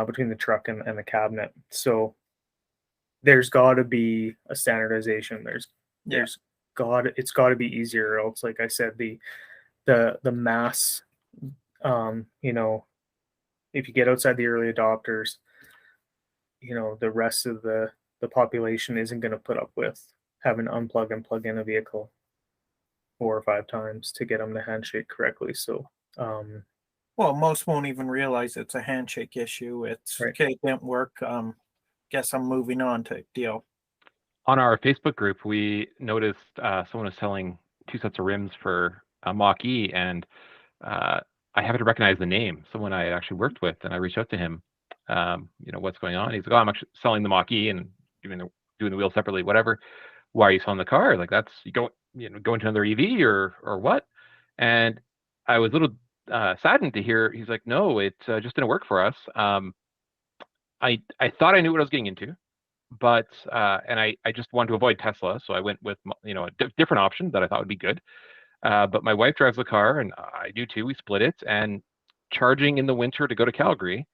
between the truck and the cabinet. So there's got to be a standardization. It's got to be easier, or else, like I said, the mass, if you get outside the early adopters, the rest of the population isn't going to put up with having to unplug and plug in a vehicle 4 or 5 times to get them to handshake correctly. So, well, most won't even realize it's a handshake issue. It's right. Okay, it didn't work. Guess I'm moving on to deal. On our Facebook group, we noticed someone was selling 2 sets of rims for a Mach-E, and I happened to recognize the name, someone I actually worked with, and I reached out to him. What's going on? He's like, "Oh, I'm actually selling the Mach-E and doing the wheel separately, whatever. Why are you selling the car? Like, that's you go into another EV or what?" And I was a little saddened to hear he's like, "No, it just didn't work for us." I thought I knew what I was getting into, but and I just wanted to avoid Tesla, so I went with a different option that I thought would be good. But my wife drives the car, and I do too. We split it, and charging in the winter to go to Calgary,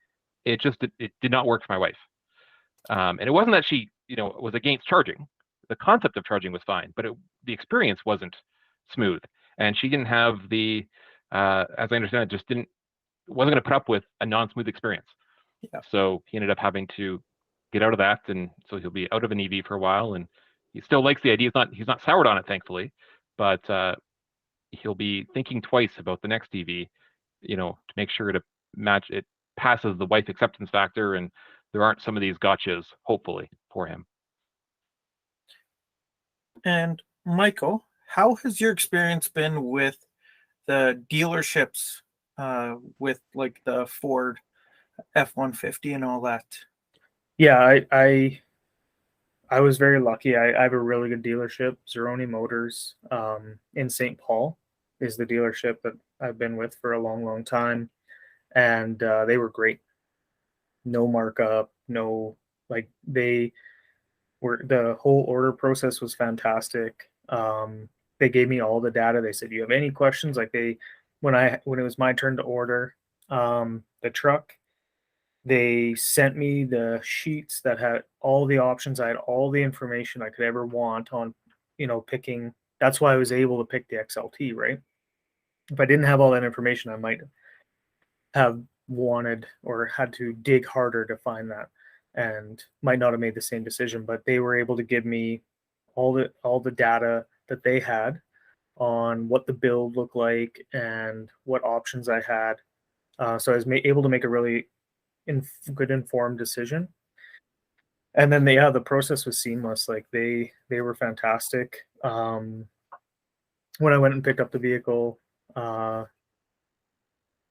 it did not work for my wife. And it wasn't that she was against charging. The concept of charging was fine, but the experience wasn't smooth, and she didn't have the, as I understand it, wasn't going to put up with a non-smooth experience. Yeah. So he ended up having to get out of that, and so he'll be out of an EV for a while. And he still likes the idea. He's not soured on it, thankfully, but he'll be thinking twice about the next EV, to make sure to match it passes the wife acceptance factor, and there aren't some of these gotchas, hopefully, for him. And Michael, how has your experience been with the dealerships, with like the Ford F-150 and all that? Yeah, I was very lucky. I have a really good dealership, Zeroni Motors, in St. Paul is the dealership that I've been with for a long, long time. And they were great. No markup, the whole order process was fantastic. They gave me all the data. They said, you have any questions? When it was my turn to order the truck, they sent me the sheets that had all the options. I had all the information I could ever want on, picking. That's why I was able to pick the XLT, right? If I didn't have all that information, I might have wanted or had to dig harder to find that and might not have made the same decision. But they were able to give me all the data that they had on what the build looked like and what options I had. So I was able to make a really good informed decision. And then the process was seamless. Like they were fantastic. When I went and picked up the vehicle,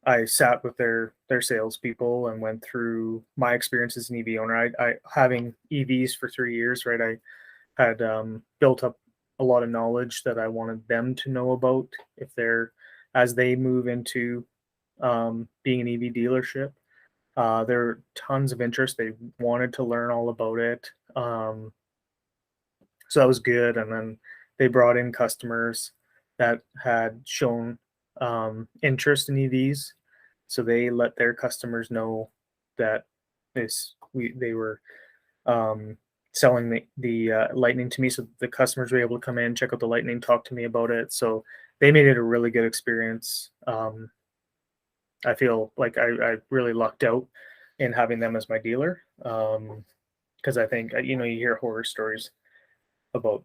I sat with their salespeople and went through my experience as an EV owner. I having EVs for 3 years, right? I had built up a lot of knowledge that I wanted them to know about as they move into being an EV dealership. There are tons of interest. They wanted to learn all about it. So that was good. And then they brought in customers that had shown interest in EVs. So they let their customers know that they were selling the Lightning to me. So the customers were able to come in, check out the Lightning, talk to me about it. So they made it a really good experience. I feel like I really lucked out in having them as my dealer, because I think you hear horror stories about,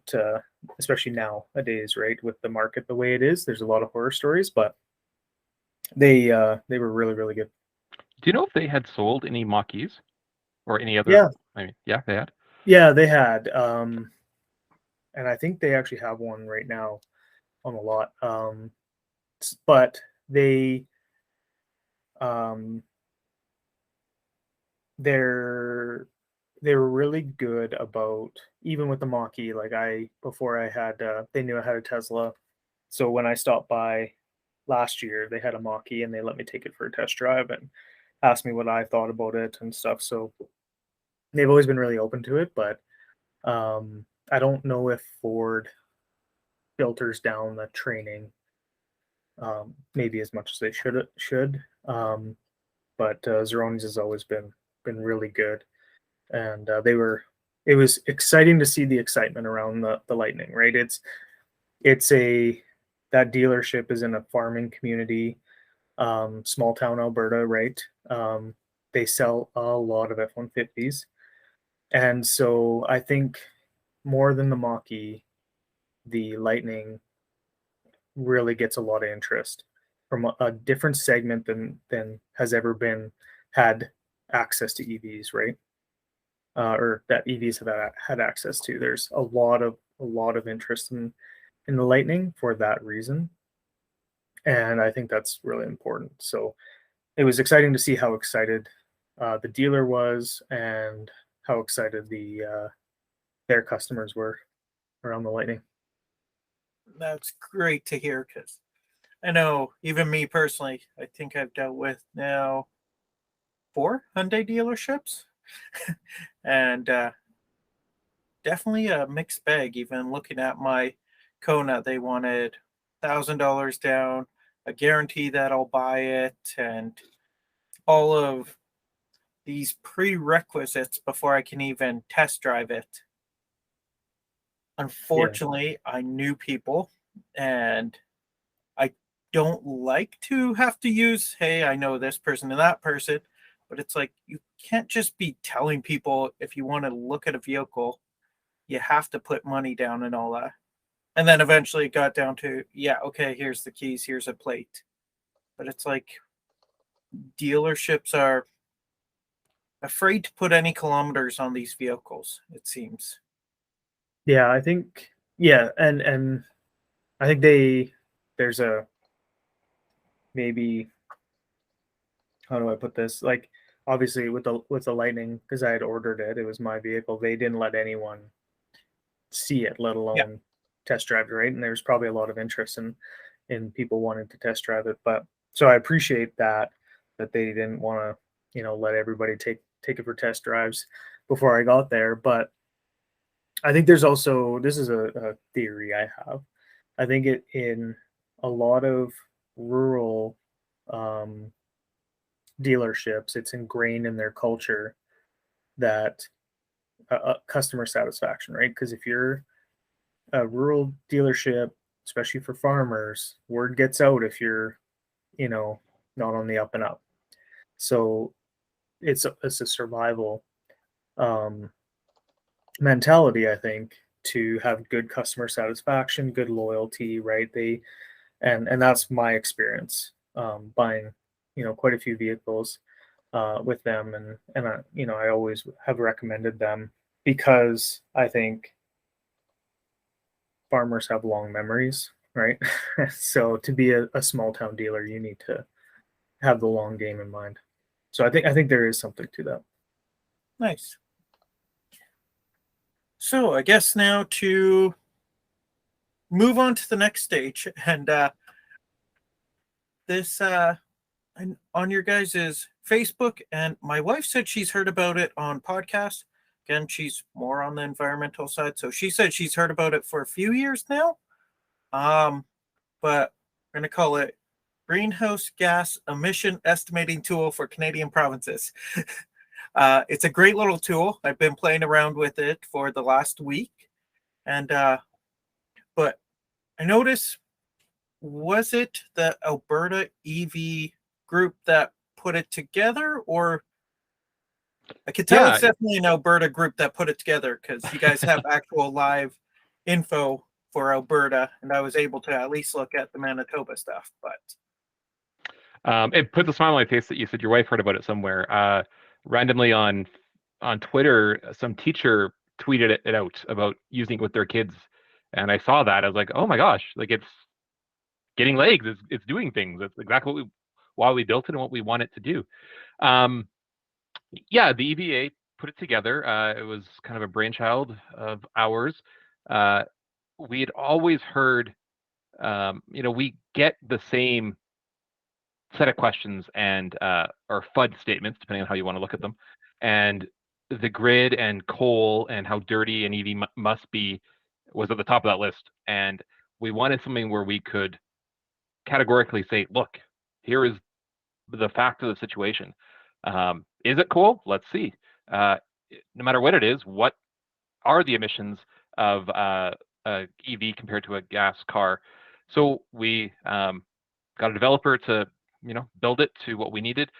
especially nowadays, right, with the market the way it is. There's a lot of horror stories, but they were really, really good. Do you know if they had sold any Mach-E's or any other? Yeah. I mean, yeah, they had. Yeah, they had, and I think they actually have one right now on the lot. But they they were really good about, even with the Mach-E, before I had they knew I had a Tesla. So when I stopped by last year, they had a Mach-E and they let me take it for a test drive and asked me what I thought about it and stuff. So they've always been really open to it, but I don't know if Ford filters down the training maybe as much as they should. But Zeroni's has always been really good, and it was exciting to see the excitement around the Lightning, right? That dealership is in a farming community, small town Alberta, right? They sell a lot of F-150s, and so I think more than the Mach-E, the Lightning really gets a lot of interest from a different segment than has ever had access to EVs, right? Or that EVs have had access to. There's a lot of interest in the Lightning for that reason, and I think that's really important. So it was exciting to see how excited the dealer was and how excited their customers were around the Lightning. That's great to hear, because I know even me personally, I think I've dealt with now 4 Hyundai dealerships, and definitely a mixed bag. Even looking at my Kona, they wanted $1,000 down, a guarantee that I'll buy it, and all of these prerequisites before I can even test drive it. Unfortunately, I knew people, and I don't like to have to use, hey, I know this person and that person, but it's like you can't just be telling people if you want to look at a vehicle, you have to put money down and all that. And then eventually it got down to, yeah, okay, here's the keys, here's a plate. But it's like dealerships are afraid to put any kilometers on these vehicles, it seems. Yeah, I think and I think there's a maybe, how do I put this? Like, obviously with the Lightning, because I had ordered it, it was my vehicle. They didn't let anyone see it, let alone test drive it, right? And there's probably a lot of interest in people wanting to test drive it. But so I appreciate that they didn't want to, let everybody take it for test drives before I got there. But I think there's also, this is a theory I have. I think it in a lot of rural dealerships, it's ingrained in their culture that customer satisfaction, right? Because if you're a rural dealership, especially for farmers, word gets out if you're, not on the up and up. So it's a survival mentality, I think, to have good customer satisfaction, good loyalty, right? And that's my experience buying, quite a few vehicles with them, and I always have recommended them because I think farmers have long memories, right? So to be a small town dealer, you need to have the long game in mind. So I think there is something to that. Nice. So I guess now to move on to the next stage, and this on your guys' Facebook, and my wife said she's heard about it on podcasts. Again, she's more on the environmental side, so she said she's heard about it for a few years now. But we're going to call it Greenhouse Gas Emission Estimating Tool for Canadian Provinces. It's a great little tool. I've been playing around with it for the last week. And but I noticed, was it the Alberta EV group that put it together, or I could tell it's definitely an Alberta group that put it together, because you guys have actual live info for Alberta, and I was able to at least look at the Manitoba stuff. But it puts a smile on my face that you said your wife heard about it somewhere. Randomly on Twitter, some teacher tweeted it out about using it with their kids, and I saw that. I was like, oh my gosh, like it's getting legs. It's doing things. That's exactly why we built it and what we want it to do. Yeah, the EVA put it together. It was kind of a brainchild of ours. We had always heard, we get the same set of questions and or FUD statements, depending on how you want to look at them, and the grid and coal and how dirty an EV must be was at the top of that list. And we wanted something where we could categorically say, look, here is the fact of the situation. Is it cool? Let's see. No matter what it is, what are the emissions of a EV compared to a gas car? So we got a developer to build it to what we needed.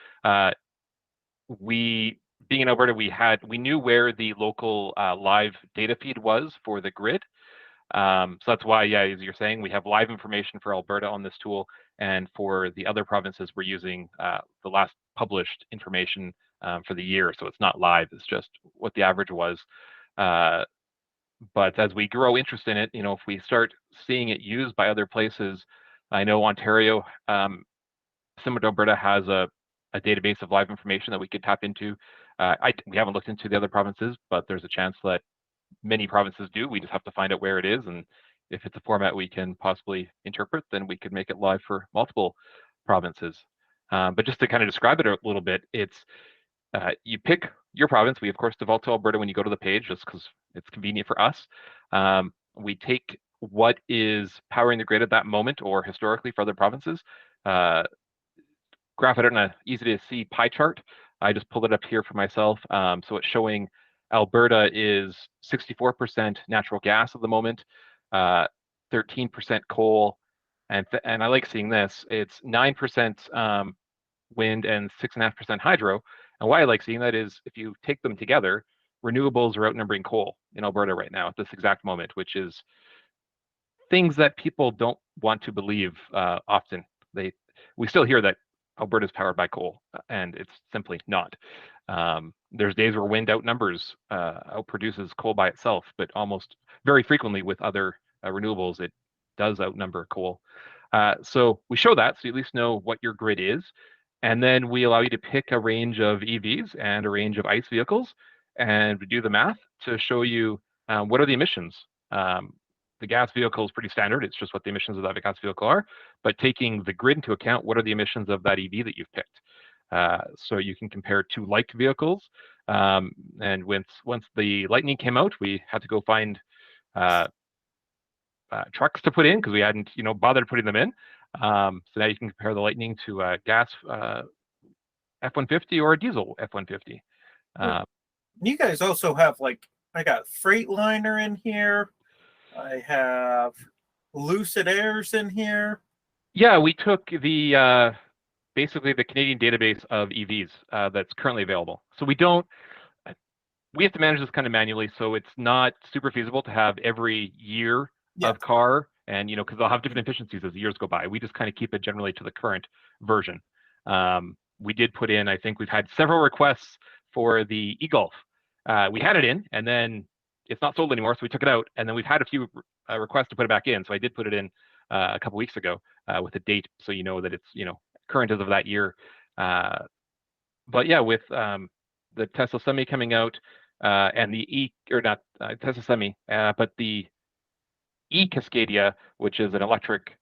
Being in Alberta, we knew where the local live data feed was for the grid. So that's why, yeah, as you're saying, we have live information for Alberta on this tool, and for the other provinces, we're using the last published information for the year. So it's not live; it's just what the average was. But as we grow interest in it, if we start seeing it used by other places, I know Ontario, similar to Alberta, has a database of live information that we could tap into. We haven't looked into the other provinces, but there's a chance that many provinces do. We just have to find out where it is, and if it's a format we can possibly interpret, then we could make it live for multiple provinces. But just to kind of describe it a little bit, it's you pick your province. We of course default to Alberta when you go to the page, just because it's convenient for us. We take what is powering the grid at that moment, or historically for other provinces, graph it in an easy to see pie chart. I just pulled it up here for myself. So it's showing Alberta is 64% natural gas at the moment, 13% coal, and I like seeing this. It's 9% wind and 6.5% hydro. And why I like seeing that is if you take them together, renewables are outnumbering coal in Alberta right now at this exact moment, which is things that people don't want to believe often. We still hear that Alberta is powered by coal, and it's simply not. There's days where wind outproduces coal by itself, but almost very frequently with other renewables, it does outnumber coal. So we show that, so you at least know what your grid is. And then we allow you to pick a range of EVs and a range of ICE vehicles, and we do the math to show you what are the emissions. The gas vehicle is pretty standard. It's just what the emissions of that gas vehicle are. But taking the grid into account, what are the emissions of that EV that you've picked? So you can compare two like vehicles. And once the Lightning came out, we had to go find trucks to put in because we hadn't bothered putting them in. So now you can compare the Lightning to a gas F-150 or a diesel F-150. You guys also have I got Freightliner in here. I have Lucid Airs in here. Yeah, we took the basically the Canadian database of EVs that's currently available. So we have to manage this kind of manually, so it's not super feasible to have every year of car, and because they'll have different efficiencies as the years go by. We just kind of keep it generally to the current version. We did put in, I think we've had several requests for the e-Golf. We had it in, and then it's not sold anymore, so we took it out, and then we've had a few requests to put it back in. So I did put it in a couple weeks ago with a date, so you know that it's current as of that year. But yeah, with the Tesla Semi coming out and the Tesla Semi, but the e-Cascadia, which is an electric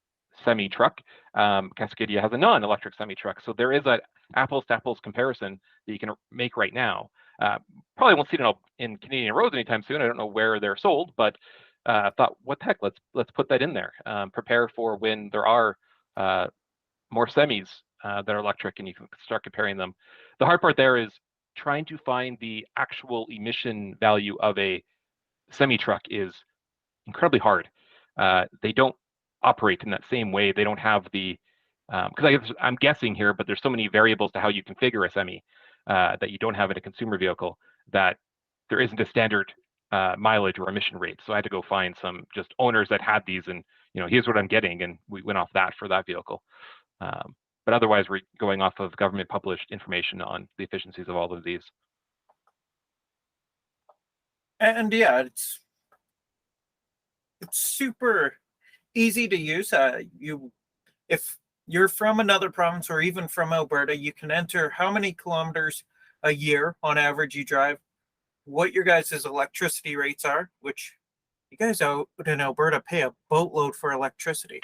semi truck, Cascadia has a non-electric semi truck. So there is an apples to apples comparison that you can make right now. Probably won't see it in Canadian roads anytime soon. I don't know where they're sold, but thought, what the heck? Let's put that in there. Prepare for when there are more semis that are electric, and you can start comparing them. The hard part there is trying to find the actual emission value of a semi truck is incredibly hard. They don't operate in that same way. They don't have the because I'm guessing here, but there's so many variables to how you configure a semi that you don't have in a consumer vehicle, that there isn't a standard mileage or emission rate. So I had to go find some just owners that had these, and here's what I'm getting, and we went off that for that vehicle. But otherwise, we're going off of government published information on the efficiencies of all of these. And yeah, it's super easy to use. If you're from another province or even from Alberta, you can enter how many kilometers a year on average you drive, what your guys' electricity rates are, which you guys out in Alberta pay a boatload for electricity.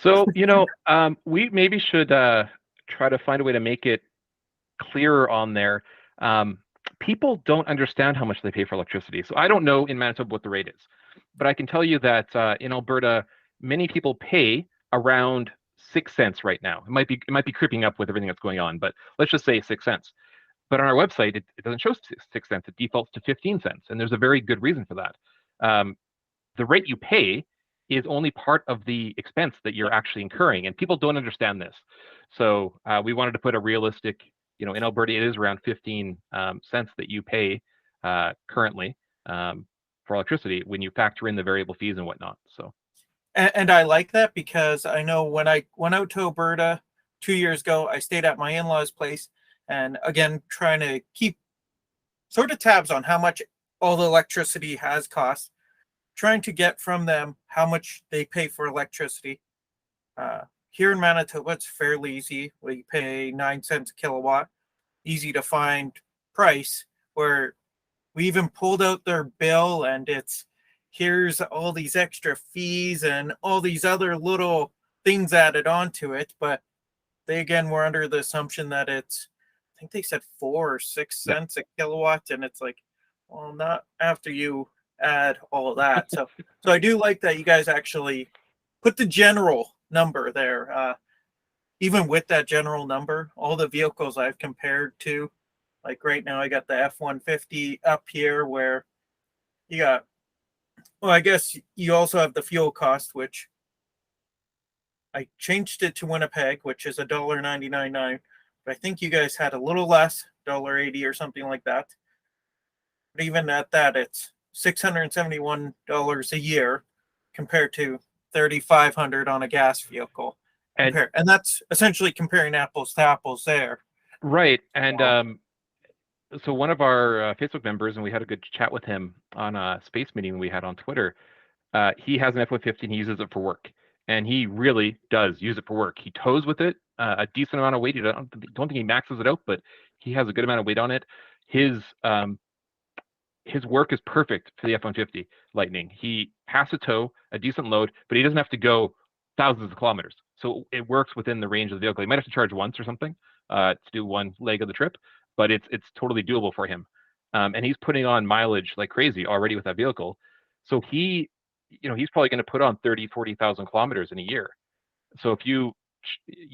So, we maybe should try to find a way to make it clearer on there. People don't understand how much they pay for electricity. So I don't know in Manitoba what the rate is, but I can tell you that in Alberta, many people pay around 6 cents right now. It might be creeping up with everything that's going on, but let's just say 6 cents. But on our website, it doesn't show 6 cents. It defaults to 15 cents, and there's a very good reason for that. The rate you pay is only part of the expense that you're actually incurring, and people don't understand this. So we wanted to put a realistic, in Alberta, it is around 15 cents that you pay currently for electricity when you factor in the variable fees and whatnot. So. And I like that because I know when I went out to Alberta 2 years ago, I stayed at my in-laws' place, and again, trying to keep sort of tabs on how much all the electricity has cost, trying to get from them how much they pay for electricity. Here in Manitoba, it's fairly easy. We pay 9 cents a kilowatt, easy to find price, where we even pulled out their bill, and here's all these extra fees and all these other little things added onto it. But they, again, were under the assumption that I think they said 4 or 6 cents a kilowatt. And it's like, well, not after you add all of that. So I do like that you guys actually put the general number there. Even with that general number, all the vehicles I've compared to, Like right now, I got the F-150 up here where you got, well, I guess you also have the fuel cost, which I changed it to Winnipeg, which is $1.99. But I think you guys had a little less, $1.80 or something like that. But even at that, it's $671 a year compared to $3,500 on a gas vehicle. And that's essentially comparing apples to apples there. Right. And so one of our Facebook members, and we had a good chat with him on a space meeting we had on Twitter, he has an F-150 and he uses it for work. And he really does use it for work. He tows with it a decent amount of weight. I don't think he maxes it out, but he has a good amount of weight on it. His work is perfect for the F-150 Lightning. He has to tow a decent load, but he doesn't have to go thousands of kilometers. So it works within the range of the vehicle. He might have to charge once or something to do one leg of the trip, but it's totally doable for him. And he's putting on mileage like crazy already with that vehicle. So he's probably going to put on 30, 40,000 kilometers in a year. So if you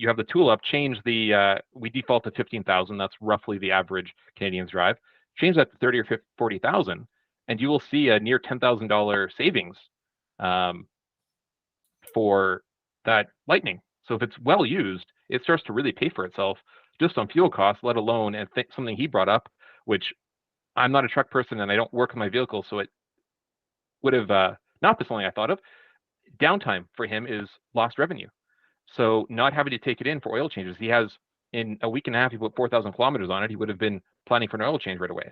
have the tool up, change we default to 15,000. That's roughly the average Canadians drive. Change that to 30 or 50, 40,000, and you will see a near $10,000 savings for that Lightning. So if it's well used, it starts to really pay for itself just on fuel costs, let alone, and something he brought up, which I'm not a truck person and I don't work on my vehicle, so it would have not been something I thought of. Downtime for him is lost revenue. So not having to take it in for oil changes, he has in a week and a half, he put 4,000 kilometers on it. He would have been planning for an oil change right away.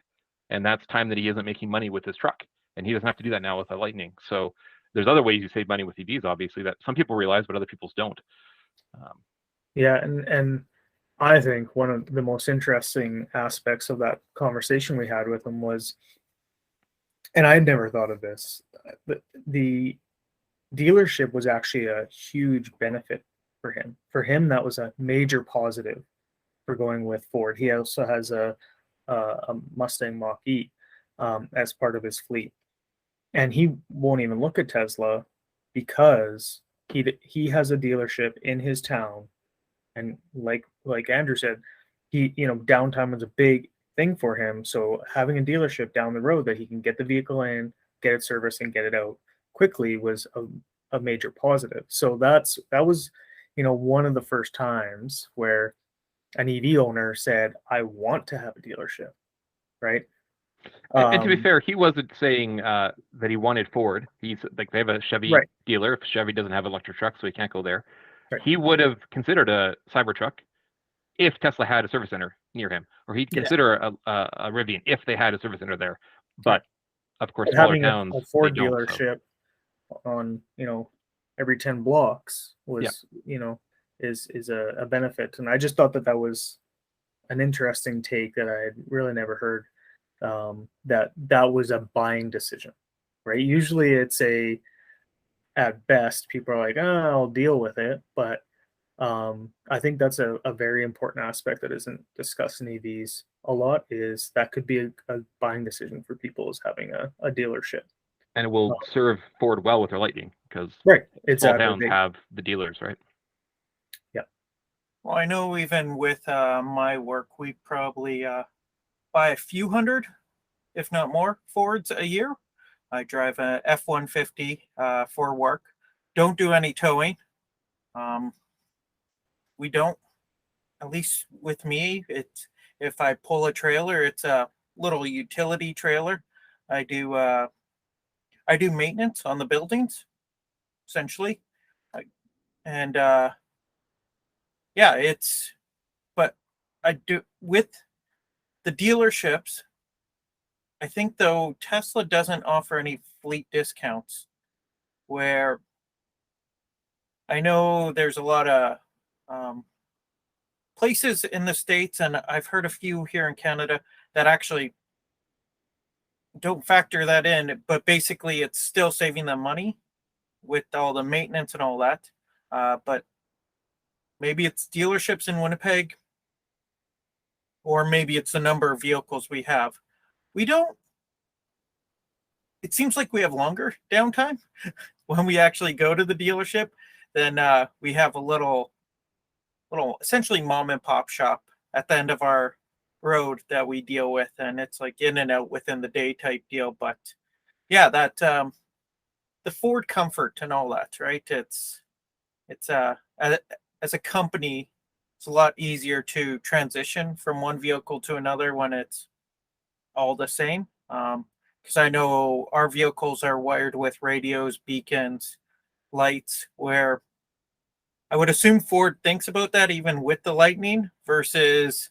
And that's time that he isn't making money with his truck. And he doesn't have to do that now with a Lightning. So there's other ways you save money with EVs, obviously, that some people realize, but other people don't. Yeah, and I think one of the most interesting aspects of that conversation we had with him was, and I had never thought of this, the dealership was actually a huge benefit for him. For him, that was a major positive for going with Ford. He also has a Mustang Mach-E as part of his fleet, and he won't even look at Tesla because he has a dealership in his town, and like Andrew said, downtime was a big thing for him. So having a dealership down the road that he can get the vehicle in, get it serviced, and get it out quickly was a major positive. So that was one of the first times where an EV owner said, I want to have a dealership, right? And to be fair, he wasn't saying that he wanted Ford. He's like, they have a Chevy dealer. If Chevy doesn't have an electric truck, so he can't go there. Right. He would have considered a Cybertruck if Tesla had a service center near him, or he'd consider a Rivian if they had a service center there. But of course, smaller towns, a Ford dealership on every 10 blocks was is a benefit. And I just thought that was an interesting take that I had really never heard, that was a buying decision, right? Usually it's at best, people are like, I'll deal with it. But I think that's a very important aspect that isn't discussed in EVs a lot, is that could be a buying decision for people, is having a dealership. And it will serve Ford well with their Lightning, because small towns have the dealers, right? Yeah. Well, I know even with my work, we probably buy a few hundred, if not more, Fords a year. I drive a F-150 for work. Don't do any towing. We don't, at least with me, if I pull a trailer, it's a little utility trailer. I do maintenance on the buildings, essentially. But I do with the dealerships. I think, though, Tesla doesn't offer any fleet discounts, where I know there's a lot of places in the States, and I've heard a few here in Canada, that actually don't factor that in, but basically it's still saving them money with all the maintenance and all that. But maybe it's dealerships in Winnipeg, or maybe it's the number of vehicles we have. It seems like we have longer downtime when we actually go to the dealership than we have a little essentially mom and pop shop at the end of our road that we deal with, and it's like in and out within the day type deal. But yeah, that the Ford Comfort and all that, right? It's as a company, it's a lot easier to transition from one vehicle to another when it's all the same. Because I know our vehicles are wired with radios, beacons, lights, where I would assume Ford thinks about that even with the Lightning, versus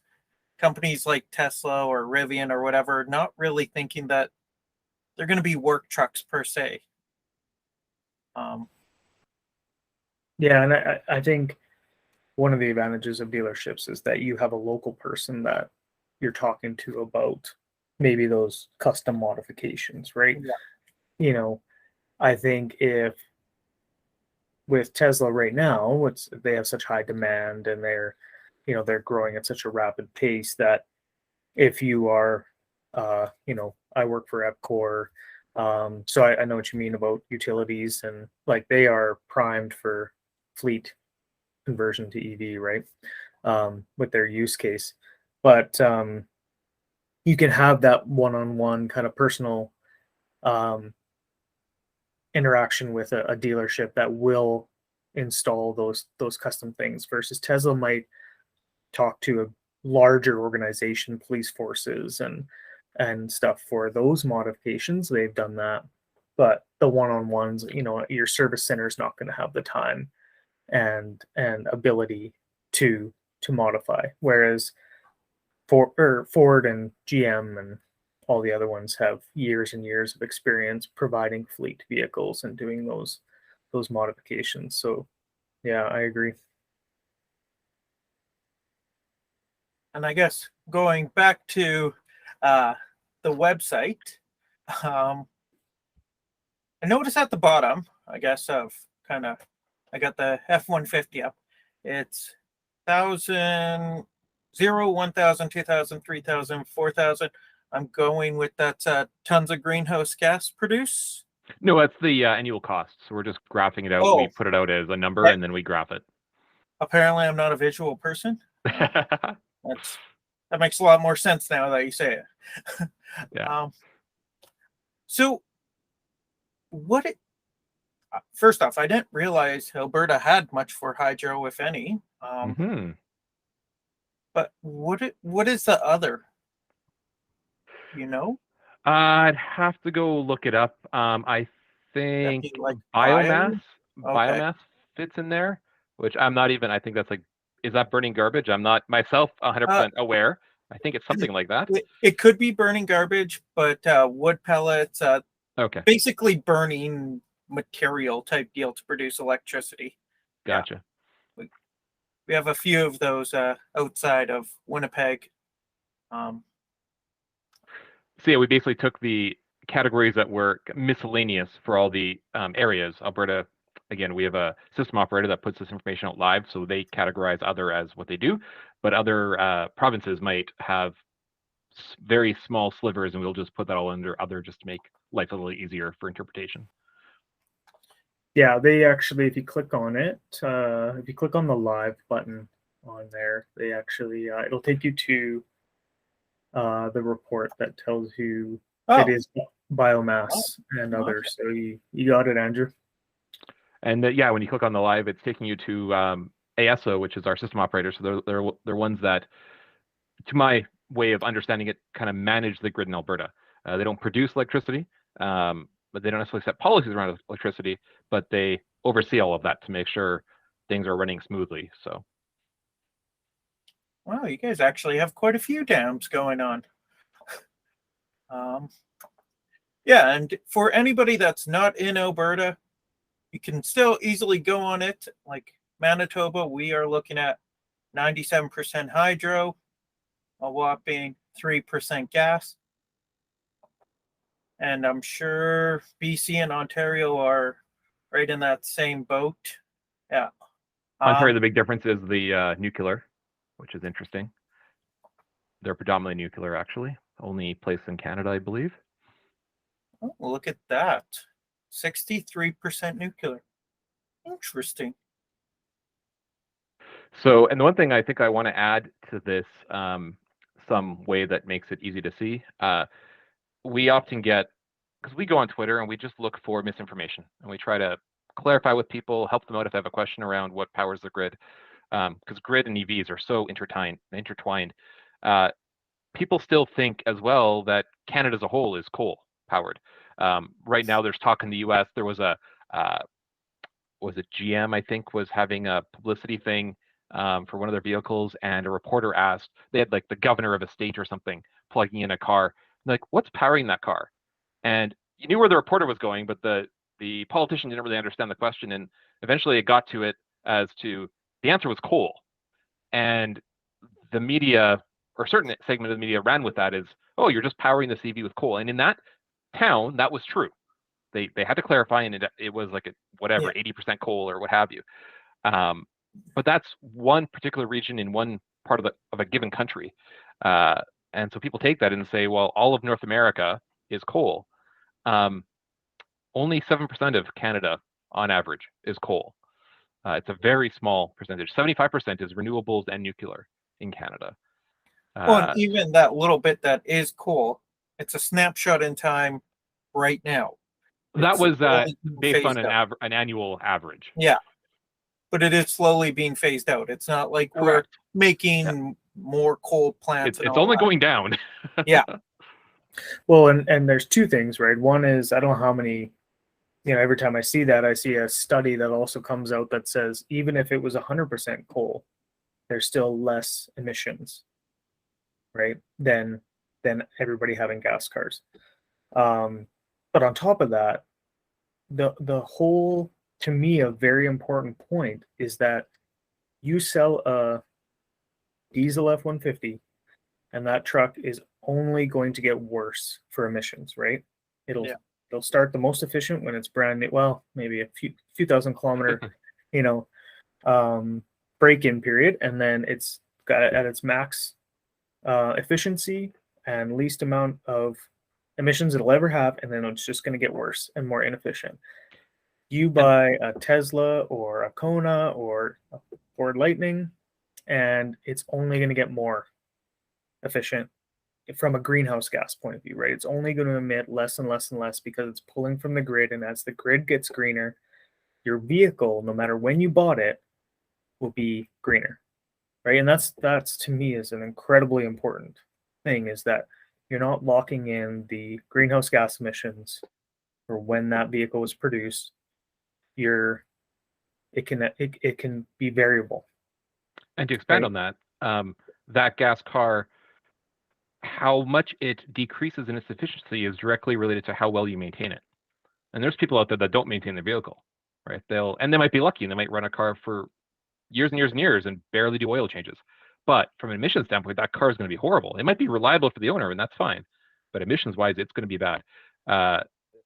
companies like Tesla or Rivian or whatever, not really thinking that they're going to be work trucks per se. Yeah, and I think one of the advantages of dealerships is that you have a local person that you're talking to about maybe those custom modifications, right? Yeah. You know, I think if with Tesla right now, they have such high demand and they're growing at such a rapid pace that if you are, I work for Epcor, so I know what you mean about utilities, and like they are primed for fleet conversion to EV, right? With their use case, but you can have that one-on-one kind of personal interaction with a dealership that will install those custom things, versus Tesla might talk to a larger organization, police forces and stuff for those modifications. They've done that, but the one-on-ones, your service center is not going to have the time and ability to modify, whereas Ford and GM and all the other ones have years and years of experience providing fleet vehicles and doing those modifications. So yeah, I agree. And I guess going back to the website, I noticed at the bottom, I guess, of kind of, I got the F-150 up. It's 1,000, 0, 1,000, 2,000, 3,000, 4,000. I'm going with that tons of greenhouse gas produce. No, that's the annual cost. So we're just graphing it out. Oh. We put it out as a number and then we graph it. Apparently, I'm not a visual person. That makes a lot more sense now that you say it. Yeah. So first off, I didn't realize Alberta had much for hydro, if any. But what is the other? You know? I'd have to go look it up. I think Like biomass Okay. fits in there, which I'm not even, I think that's like, is that burning garbage? I'm not myself 100% aware. I think it's something like that. It could be burning garbage, but wood pellets, Okay. basically burning material type deal to produce electricity. Gotcha. Yeah. We have a few of those outside of Winnipeg. So yeah, we basically took the categories that were miscellaneous for all the areas. Alberta, again, we have a system operator that puts this information out live, so they categorize other as what they do, but other provinces might have very small slivers, and we'll just put that all under other just to make life a little easier for interpretation. Yeah, they actually, if you click on it, if you click on the live button on there, they actually, it'll take you to the report that tells you it is biomass and others. So you got it, Andrew. And yeah, when you click on the live, it's taking you to ASO, which is our system operator. So they're ones that, to my way of understanding it, kind of manage the grid in Alberta. They don't produce electricity, but they don't necessarily set policies around electricity, but they oversee all of that to make sure things are running smoothly. So. Wow, you guys actually have quite a few dams going on. Yeah, and for anybody that's not in Alberta, you can still easily go on it. Like Manitoba, we are looking at 97% hydro, a whopping 3% gas. And I'm sure BC and Ontario are right in that same boat. Yeah. Ontario, the big difference is the nuclear, which is interesting. They're predominantly nuclear, actually. Only place in Canada, I believe. Oh, look at that. 63% nuclear. Interesting. So, and the one thing I think I want to add to this some way that makes it easy to see. We often get, because we go on Twitter and we just look for misinformation and we try to clarify with people, help them out if they have a question around what powers the grid, because grid and EVs are so intertwined. People still think as well that Canada as a whole is coal powered. Right now, there's talk in the U.S. There was was it GM, I think, was having a publicity thing for one of their vehicles, and a reporter asked, they had like the governor of a state or something plugging in a car, like, what's powering that car? And you knew where the reporter was going, but the politician didn't really understand the question, and eventually it got to it as to the answer was coal. And the media, or a certain segment of the media, ran with that as, oh, you're just powering the CV with coal. And in that town, that was true. They had to clarify, and it was like 80% coal or what have you. But that's one particular region in one part of a given country. And so people take that and say, well, all of North America is coal. Only 7% of Canada on average is coal. It's a very small percentage. 75% is renewables and nuclear in Canada. Well, even that little bit that is coal, it's a snapshot in time right now. That It's was based on phased out. an annual average. Yeah, but it is slowly being phased out. It's not like Correct. we're making more coal plants. It's only going down. Yeah. Well, and there's two things, right? One is, I don't know how many, every time I see that, I see a study that also comes out that says even if it was 100% coal, there's still less emissions, right, than everybody having gas cars. But on top of that, the whole, to me, a very important point is that you sell a diesel F-150 and that truck is only going to get worse for emissions, right? It'll start the most efficient when it's brand new. Well, maybe a few thousand kilometer, break-in period, and then it's got at its max efficiency and least amount of emissions it'll ever have, and then it's just going to get worse and more inefficient. You buy a Tesla or a Kona or a Ford Lightning, and it's only going to get more efficient from a greenhouse gas point of view, right? It's only going to emit less and less and less because it's pulling from the grid, and as the grid gets greener, your vehicle, no matter when you bought it, will be greener, right? And that's to me is an incredibly important thing, is that you're not locking in the greenhouse gas emissions for when that vehicle was produced. It can be variable. And to expand on that, that gas car, how much it decreases in its efficiency is directly related to how well you maintain it. And there's people out there that don't maintain their vehicle, right? They might be lucky and they might run a car for years and years and years and barely do oil changes. But from an emissions standpoint, that car is going to be horrible. It might be reliable for the owner, and that's fine. But emissions-wise, it's going to be bad.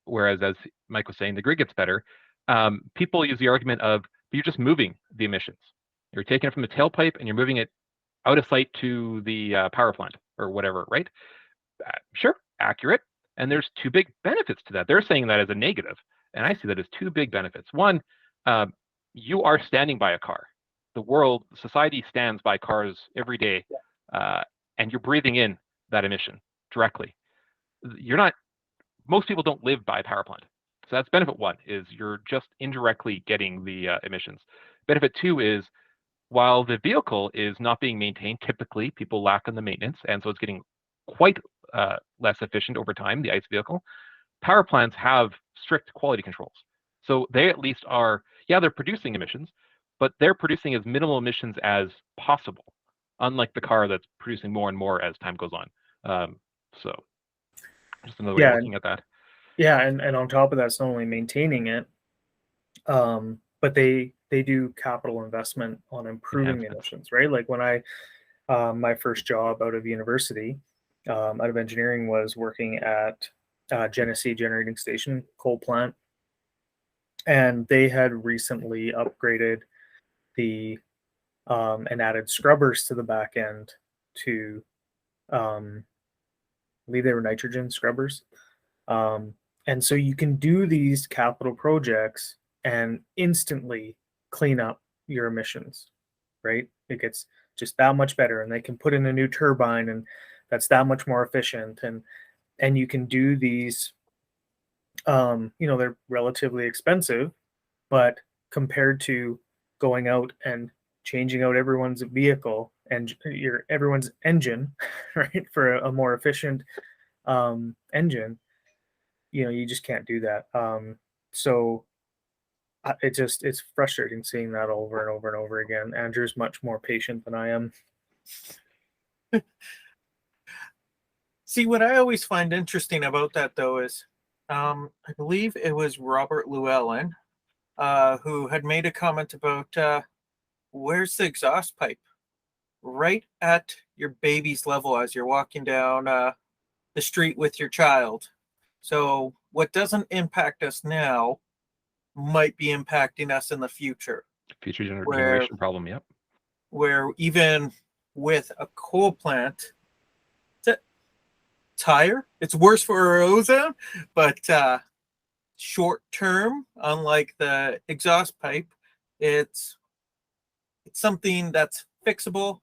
Whereas, as Mike was saying, the grid gets better. People use the argument of, you're just moving the emissions. You're taking it from the tailpipe and you're moving it out of sight to the power plant or whatever, right? Sure, accurate. And there's two big benefits to that. They're saying that as a negative, and I see that as two big benefits. One, you are standing by a car. Society stands by cars every day, and you're breathing in that emission directly. Most people don't live by a power plant. So that's benefit one, is you're just indirectly getting the emissions. Benefit two is, while the vehicle is not being maintained, typically people lack on the maintenance, and so it's getting quite less efficient over time, the ICE vehicle. Power plants have strict quality controls. So they at least are, they're producing emissions, but they're producing as minimal emissions as possible, unlike the car that's producing more and more as time goes on. So just another way of looking at that. Yeah, and on top of that, it's not only maintaining it, but they do capital investment on improving the emissions, right? Like when my first job out of university, out of engineering, was working at Genesee Generating Station coal plant, and they had recently upgraded and added scrubbers to the back end to, I believe they were nitrogen scrubbers. And so you can do these capital projects and instantly clean up your emissions, right? It gets just that much better, and they can put in a new turbine, and that's that much more efficient, and you can do these. They're relatively expensive, but compared to going out and changing out everyone's vehicle and everyone's engine, right, for a more efficient engine, you just can't do that. So it's frustrating seeing that over and over and over again. Andrew's much more patient than I am. See, what I always find interesting about that, though, is I believe it was Robert Llewellyn who had made a comment about where's the exhaust pipe? Right at your baby's level as you're walking down the street with your child. So what doesn't impact us now might be impacting us in the future. Future generation problem, yep. Where even with a coal plant, tire, it's worse for ozone, but short term, unlike the exhaust pipe, it's something that's fixable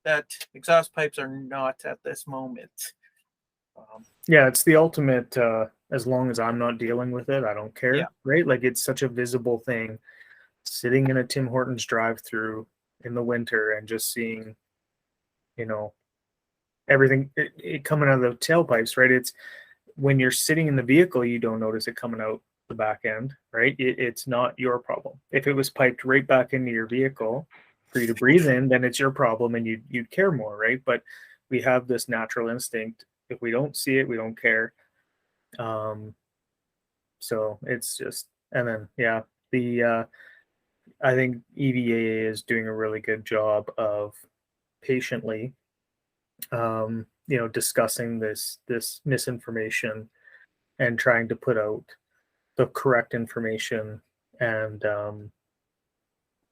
that exhaust pipes are not at this moment. Yeah, it's the ultimate, as long as I'm not dealing with it, I don't care, right? Like, it's such a visible thing, sitting in a Tim Hortons drive-through in the winter and just seeing, everything it coming out of the tailpipes, right? It's when you're sitting in the vehicle, you don't notice it coming out the back end, right? It's not your problem. If it was piped right back into your vehicle for you to breathe in, then it's your problem and you'd care more, right? But we have this natural instinct. If we don't see it, we don't care. So it's just, and then I think EVAA is doing a really good job of patiently discussing this misinformation and trying to put out the correct information and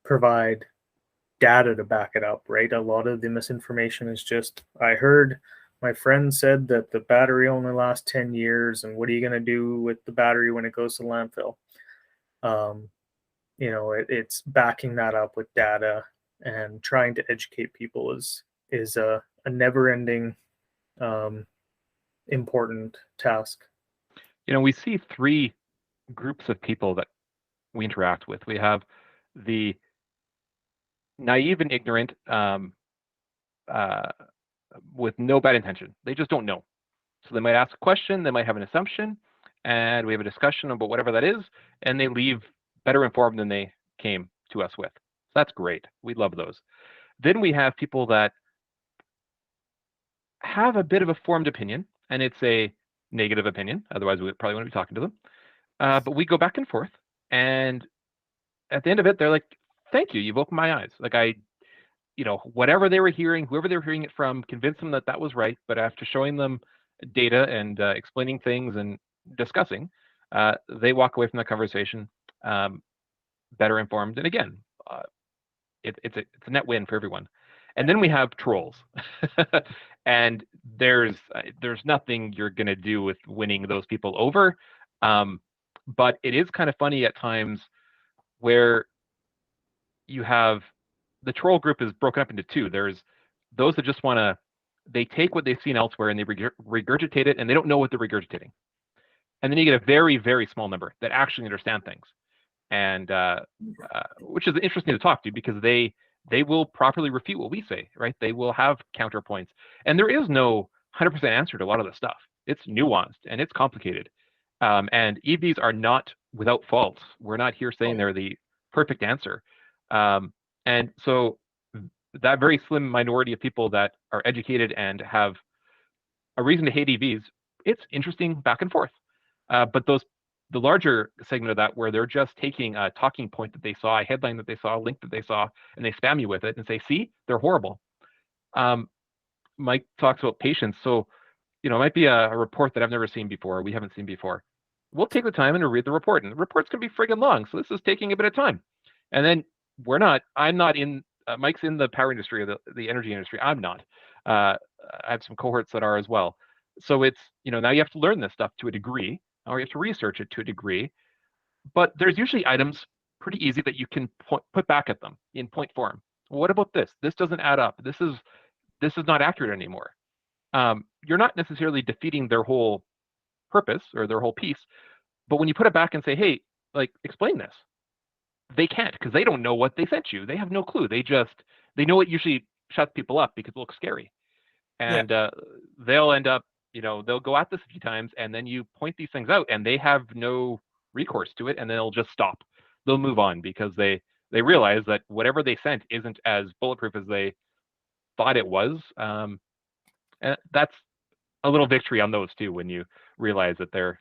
provide data to back it up, right? A lot of the misinformation is just, I heard my friend said that the battery only lasts 10 years, and what are you going to do with the battery when it goes to landfill? It's backing that up with data, and trying to educate people is a never-ending important task. We see three groups of people that we interact with. We have the naive and ignorant with no bad intention. They just don't know. So they might ask a question, they might have an assumption, and we have a discussion about whatever that is, and they leave better informed than they came to us with. So that's great. We love those. Then we have people that have a bit of a formed opinion, and it's a negative opinion. Otherwise, we probably wouldn't be talking to them. But we go back and forth, and at the end of it, they're like, thank you, you've opened my eyes. Like, whatever they were hearing, whoever they were hearing it from, convinced them that was right. But after showing them data and explaining things and discussing, they walk away from the conversation better informed. And again, it's a net win for everyone. And then we have trolls, and there's nothing you're gonna do with winning those people over. But it is kind of funny at times where you have the troll group is broken up into two. There's those that just they take what they've seen elsewhere and they regurgitate it, and they don't know what they're regurgitating. And then you get a very, very small number that actually understand things, and which is interesting to talk to, because they will properly refute what we say, right? They will have counterpoints, and there is no 100% answer to a lot of the stuff. It's nuanced and it's complicated. And EVs are not without faults. We're not here saying they're the perfect answer. And so that very slim minority of people that are educated and have a reason to hate EVs, it's interesting back and forth. But the larger segment of that, where they're just taking a talking point that they saw, a headline that they saw, a link that they saw, and they spam you with it and say, see, they're horrible. Mike talks about patience. So, it might be a report that I've never seen before, we haven't seen before. We'll take the time and read the report, and the report's gonna be friggin' long. So this is taking a bit of time. And then I'm not in, Mike's in the power industry, or the energy industry. I'm not. I have some cohorts that are as well. So it's, now you have to learn this stuff to a degree, or you have to research it to a degree. But there's usually items pretty easy that you can put back at them in point form. what about this? This doesn't add up. This is not accurate anymore. You're not necessarily defeating their whole purpose or their whole piece, but when you put it back and say, hey, like, explain this, they can't, because they don't know what they sent you. They have no clue. They know it usually shuts people up because it looks scary, and they'll end up, they'll go at this a few times, and then you point these things out, and they have no recourse to it, and they'll just stop. They'll move on because they realize that whatever they sent isn't as bulletproof as they thought it was. And that's a little victory on those too, when you realize that they're,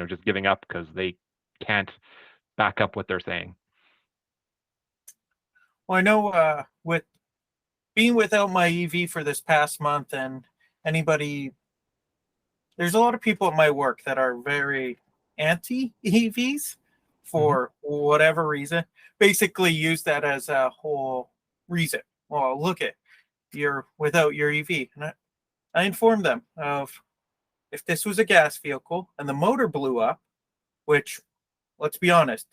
just giving up because they can't back up what they're saying. Well, I know with being without my EV for this past month, and there's a lot of people at my work that are very anti-EVs for whatever reason. Basically use that as a whole reason. Well, look at, you're without your EV. And I informed them of, if this was a gas vehicle and the motor blew up, which, let's be honest,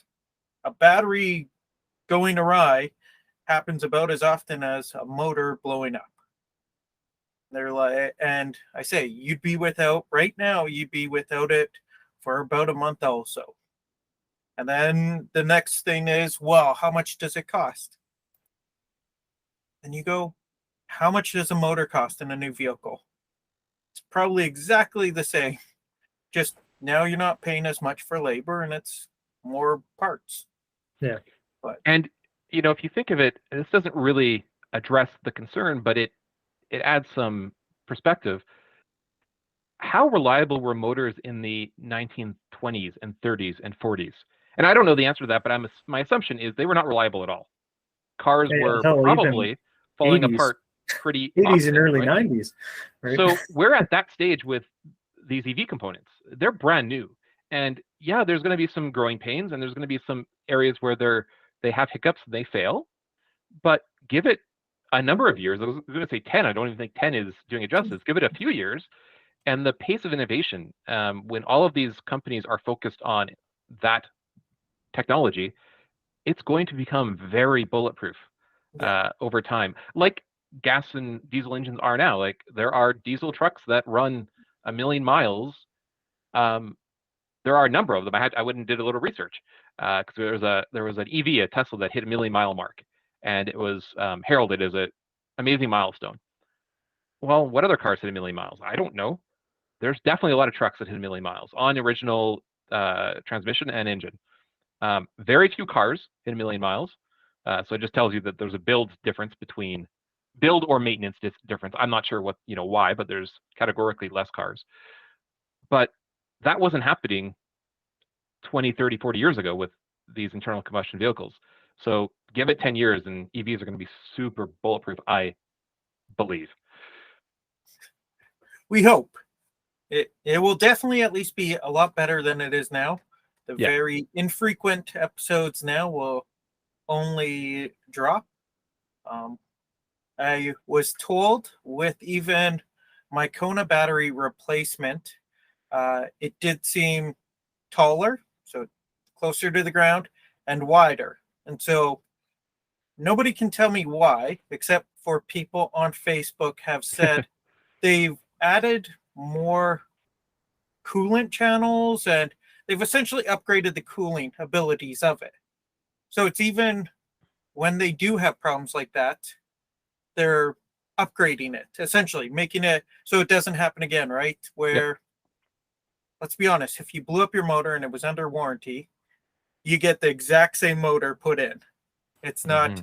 a battery going awry happens about as often as a motor blowing up. They're like, and I say, you'd be without it for about a month also. And then the next thing is, well, how much does it cost? And you go, how much does a motor cost in a new vehicle? It's probably exactly the same. Just now you're not paying as much for labor, and it's more parts. Yeah. And, if you think of it, this doesn't really address the concern, but it adds some perspective. How reliable were motors in the 1920s and 30s and 40s? And I don't know the answer to that, but my assumption is they were not reliable at all. Cars were probably falling 80s. apart pretty 80s often, and early right? 90s. Right? So we're at that stage with these EV components. They're brand new. And yeah, there's going to be some growing pains, and there's going to be some areas where they have hiccups and they fail. But give it a number of years. I was going to say 10. I don't even think 10 is doing it justice. Give it a few years. And the pace of innovation, when all of these companies are focused on that technology, it's going to become very bulletproof over time. Like gas and diesel engines are now. Like, there are diesel trucks that run 1 million miles. There are a number of them. I went and did a little research because there was an EV, a Tesla, that hit 1 million mile mark, and it was heralded as an amazing milestone. Well, what other cars hit 1 million miles? I don't know. There's definitely a lot of trucks that hit 1 million miles on original transmission and engine. Very few cars hit 1 million miles. So it just tells you that there's a build difference between build or maintenance difference. I'm not sure why, but there's categorically less cars. But that wasn't happening 20, 30, 40 years ago with these internal combustion vehicles. So give it 10 years and EVs are going to be super bulletproof, I believe. We hope. It will definitely at least be a lot better than it is now. The very infrequent episodes now will only drop. I was told with even my Kona battery replacement, it did seem taller, so closer to the ground, and wider. And so nobody can tell me why, except for people on Facebook have said they've added more coolant channels, and they've essentially upgraded the cooling abilities of it. So it's even when they do have problems like that, they're upgrading it, essentially making it so it doesn't happen again, right? Where, let's be honest, if you blew up your motor and it was under warranty, you get the exact same motor put in. It's not,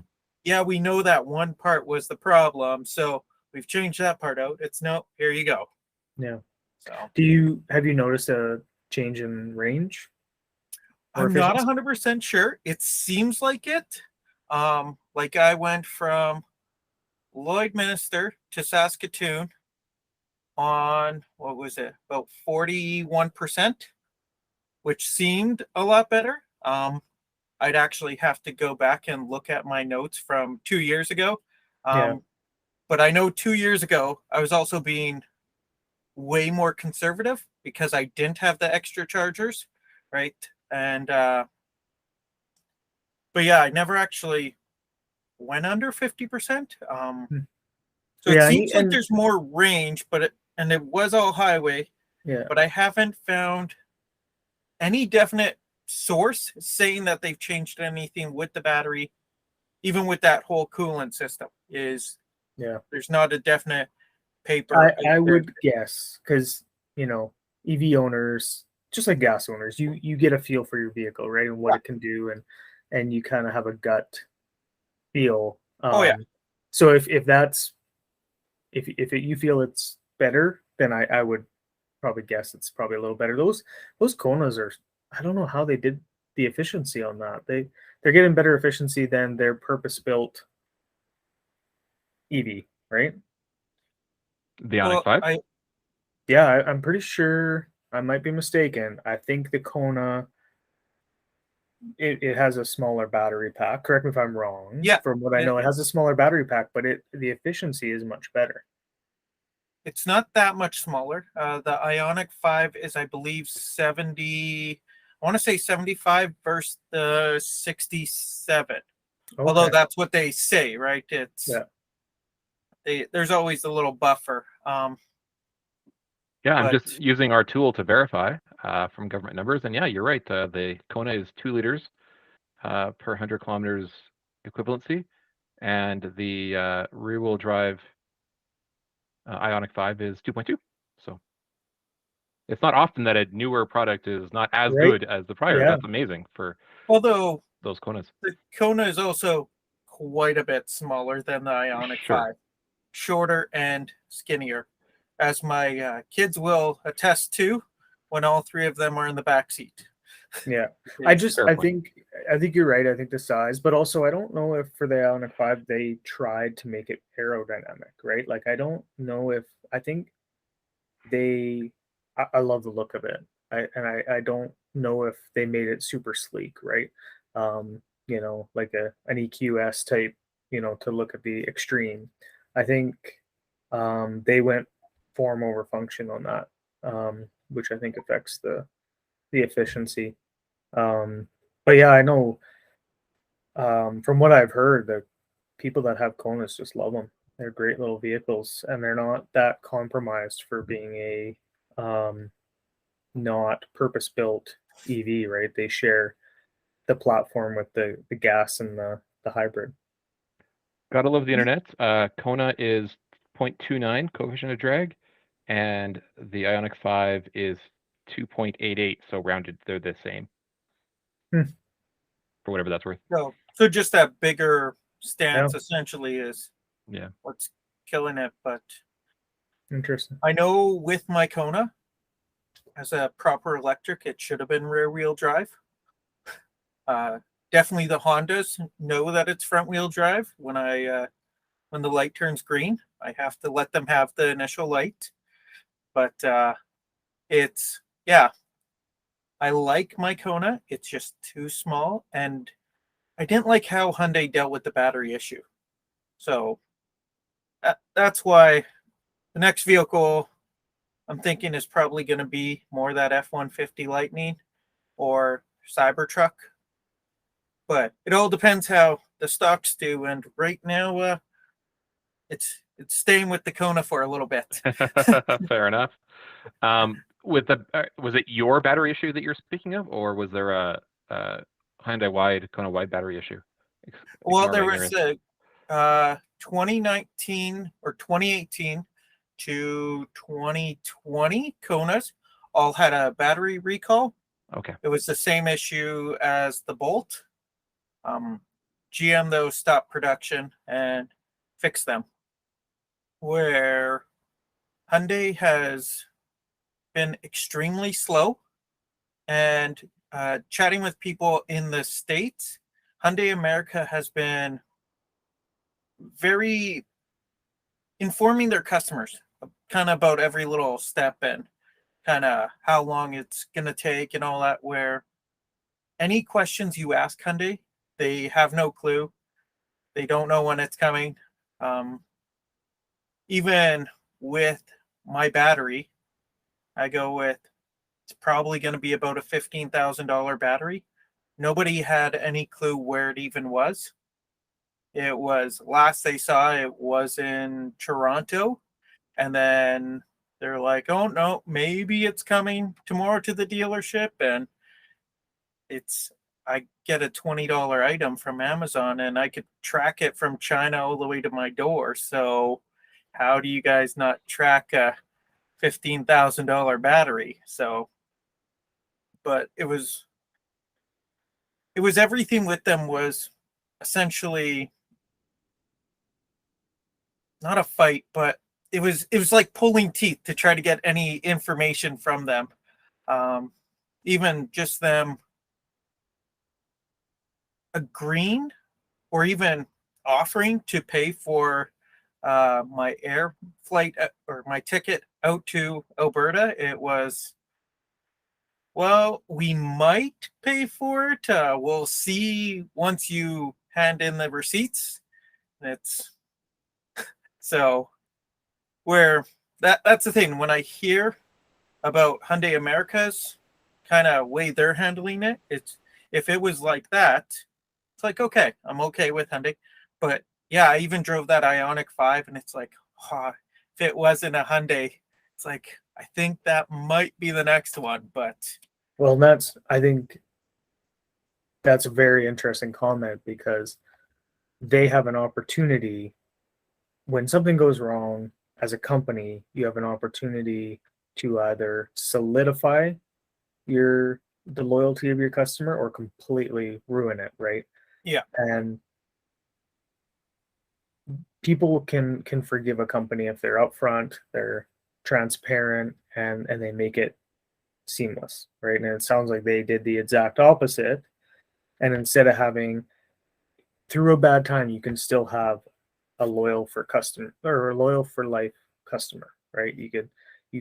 we know that one part was the problem, so we've changed that part out. It's no, here you go. Yeah. So have you noticed a change in range? I'm not 100% sure. It seems like it. Like I went from Lloydminster to Saskatoon on, what was it, about 41%, which seemed a lot better. I'd actually have to go back and look at my notes from 2 years ago. But I know 2 years ago, I was also being way more conservative because I didn't have the extra chargers, right? And, but yeah, I never actually went under 50%. So Yeah, it and seems like and- there's more range, but it was all highway, yeah, but I haven't found any definite source saying that they've changed anything with the battery, even with that whole coolant system. There's not a definite paper out I there. would guess, because EV owners, just like gas owners, you get a feel for your vehicle, right, and what it can do, and you kind of have a gut feel. Oh, yeah. So if that's if you feel it's better, then I would probably guess it's probably a little better. Those Konas are, I don't know how they did the efficiency on that. They're getting better efficiency than their purpose built EV, right? The Ioniq 5? Yeah, I'm pretty sure. I might be mistaken. I think the Kona, it has a smaller battery pack. Correct me if I'm wrong. Yeah, From what I know, it has a smaller battery pack, but the efficiency is much better. It's not that much smaller. The Ioniq 5 is, I believe, 70. I want to say 75 versus the 67. Although Okay. that's what they say, right? There's always a little buffer. Yeah, I'm but- just using our tool to verify from government numbers. And yeah, you're right. The Kona is 2 liters per 100 kilometers equivalency. And the rear-wheel drive Ioniq 5 is 2.2. So it's not often that a newer product is not as Right. good as the prior. Yeah. That's amazing for although those Konas. the Kona is also quite a bit smaller than the Ioniq Sure. 5, shorter and skinnier, as my kids will attest to when all three of them are in the back seat. Yeah. Fair I point. think you're right. I think the size, but also I don't know if for the Ioniq 5 they tried to make it aerodynamic, right? Like I don't know if I think I love the look of it. I don't know if they made it super sleek, right? Like an EQS type, to look at the extreme. I think they went form over function on that, which I think affects the efficiency. But yeah, I know from what I've heard, the people that have Konas just love them. They're great little vehicles, and they're not that compromised for being a not purpose-built EV, right? They share the platform with the gas and the hybrid. Gotta love the internet. Kona is 0.29 coefficient of drag, and the Ioniq 5 is 2.88. So rounded, they're the same. For whatever that's worth. So just that bigger stance essentially is Yeah. what's killing it. But Interesting. I know with my Kona, as a proper electric, it should have been rear-wheel drive. Definitely the Hondas know that it's front-wheel drive. When the light turns green, I have to let them have the initial light. But I like my Kona. It's just too small, and I didn't like how Hyundai dealt with the battery issue. So that's why the next vehicle I'm thinking is probably going to be more that F-150 Lightning or Cybertruck. But it all depends how the stocks do. And right now, it's staying with the Kona for a little bit. Fair enough. Was it your battery issue that you're speaking of, or was there a Hyundai Kona wide battery issue? Well, there was a 2019 or 2018 to 2020 Konas all had a battery recall. Okay. It was the same issue as the Bolt. GM though stopped production and fixed them. Where Hyundai has been extremely slow, and chatting with people in the States, Hyundai America has been very informing their customers kind of about every little step and kind of how long it's going to take and all that, where any questions you ask Hyundai, they have no clue. They don't know when it's coming. Even with my battery, I go with, it's probably going to be about a $15,000 battery. Nobody had any clue where it even was. It was last they saw it was in Toronto, and then they're like, "Oh no, maybe it's coming tomorrow to the dealership," and I get a $20 item from Amazon and I could track it from China all the way to my door. So how do you guys not track a $15,000 battery? So, but it was everything with them was essentially not a fight, but it was like pulling teeth to try to get any information from them. Even just them agreeing or even offering to pay for my air flight or my ticket out to Alberta. It was, well, we might pay for it. We'll see once you hand in the receipts. It's so where that's the thing. When I hear about Hyundai America's kind of way they're handling it, it's if it was like that, it's like, okay, I'm okay with Hyundai. But yeah, I even drove that Ioniq 5 and it's like, if it wasn't a Hyundai, it's like, I think that might be the next one. But well, I think that's a very interesting comment, because they have an opportunity when something goes wrong as a company. You have an opportunity to either solidify the loyalty of your customer or completely ruin it, right? Yeah. And people can forgive a company if they're upfront, they're transparent, and they make it seamless, right? And it sounds like they did the exact opposite. And instead of having, through a bad time, you can still have a loyal for customer or a loyal for life customer, right? You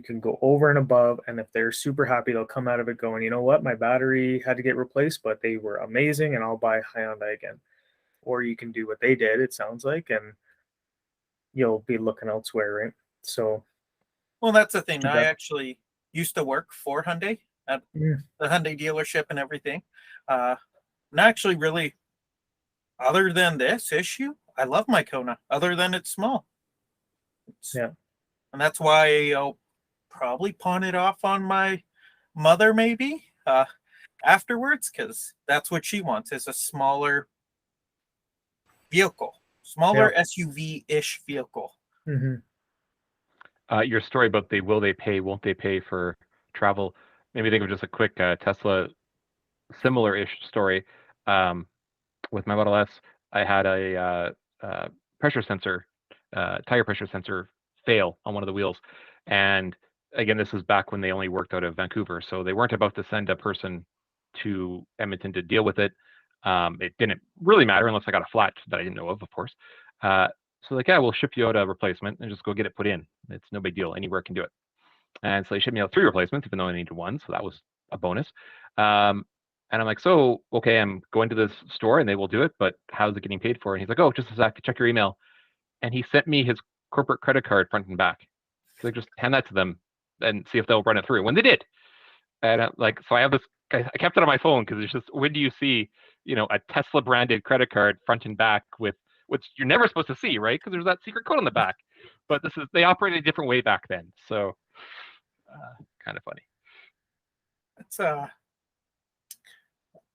can go over and above, and if they're super happy, they'll come out of it going, you know what, my battery had to get replaced, but they were amazing, and I'll buy Hyundai again. Or you can do what they did, it sounds like, and you'll be looking elsewhere, right? So, well, that's the thing. I actually used to work for Hyundai at the Hyundai dealership and everything. And actually, really, other than this issue, I love my Kona. Other than it's small, yeah, and that's why I'll probably pawn it off on my mother maybe afterwards, because that's what she wants, is a smaller vehicle, smaller SUV-ish vehicle. Your story about will they pay, won't they pay for travel, maybe think of just a quick Tesla similar-ish story. With my Model S, I had a pressure sensor, tire pressure sensor fail on one of the wheels. And again, this is back when they only worked out of Vancouver, so they weren't about to send a person to Edmonton to deal with it. It didn't really matter unless I got a flat that I didn't know of course. So like, yeah, we'll ship you out a replacement and just go get it put in. It's no big deal. Anywhere can do it. And so they shipped me out 3 replacements, even though I needed 1. So that was a bonus. And I'm like, so, okay, I'm going to this store and they will do it, but how's it getting paid for? And he's like, oh, just a sec, check your email. And he sent me his corporate credit card front and back. He's like, just hand that to them and see if they'll run it through. When they did. And I'm like, so I have this, I kept it on my phone because it's just, when do you see, a Tesla branded credit card front and back with, which you're never supposed to see, right? Because there's that secret code on the back. But they operated a different way back then. So kind of funny. It's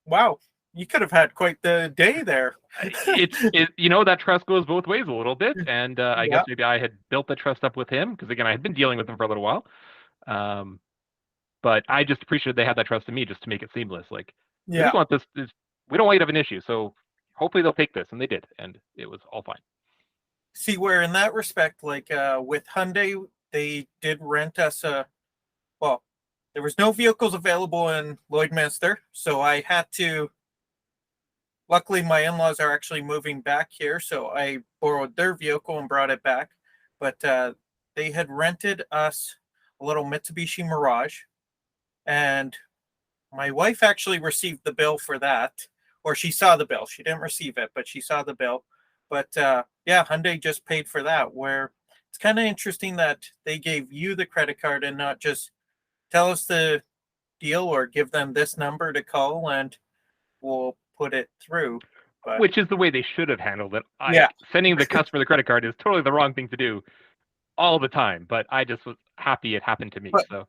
wow, you could have had quite the day there. That trust goes both ways a little bit, and I guess maybe I had built the trust up with him because again I had been dealing with him for a little while, but I just appreciated they had that trust in me just to make it seamless. Like, we just want this. We don't want you to have an issue, so hopefully they'll take this, and they did, and it was all fine. See, where in that respect, like with Hyundai, they did rent us there was no vehicles available in Lloydminster, so I had to. Luckily, my in-laws are actually moving back here, so I borrowed their vehicle and brought it back. But they had rented us a little Mitsubishi Mirage, and my wife actually received the bill for that, or she saw the bill. She didn't receive it, but she saw the bill. But Hyundai just paid for that, where it's kind of interesting that they gave you the credit card and not just tell us the deal or give them this number to call and we'll put it through. But which is the way they should have handled it. Yeah. Sending the customer the credit card is totally the wrong thing to do all the time, but I just was happy it happened to me. But so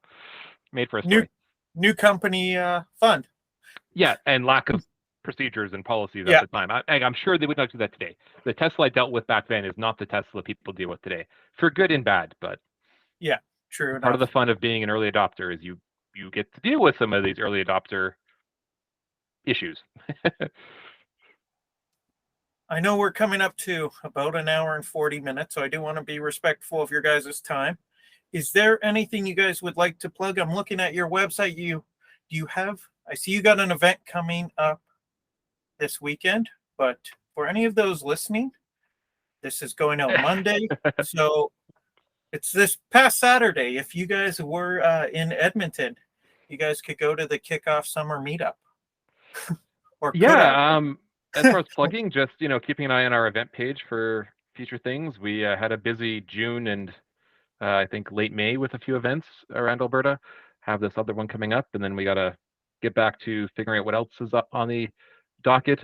made for a story. New company fund. Yeah, and lack of procedures and policies Yeah. at the time. I'm sure they would not do that today. The Tesla I dealt with back then is not the Tesla people deal with today, for good and bad. But Yeah, true part of the enough. fun of being an early adopter is you get to deal with some of these early adopter issues. I know we're coming up to about an hour and 40 minutes, so I do want to be respectful of your guys' time. Is there anything you guys would like to plug? I'm looking at your website. I see you got an event coming up this weekend, but for any of those listening, this is going out Monday. So it's this past Saturday. If you guys were in Edmonton, you guys could go to the kickoff summer meetup. Or as far as plugging, just keeping an eye on our event page for future things. We had a busy June and I think late May with a few events around Alberta. Have this other one coming up, and then we got to get back to figuring out what else is up on the docket.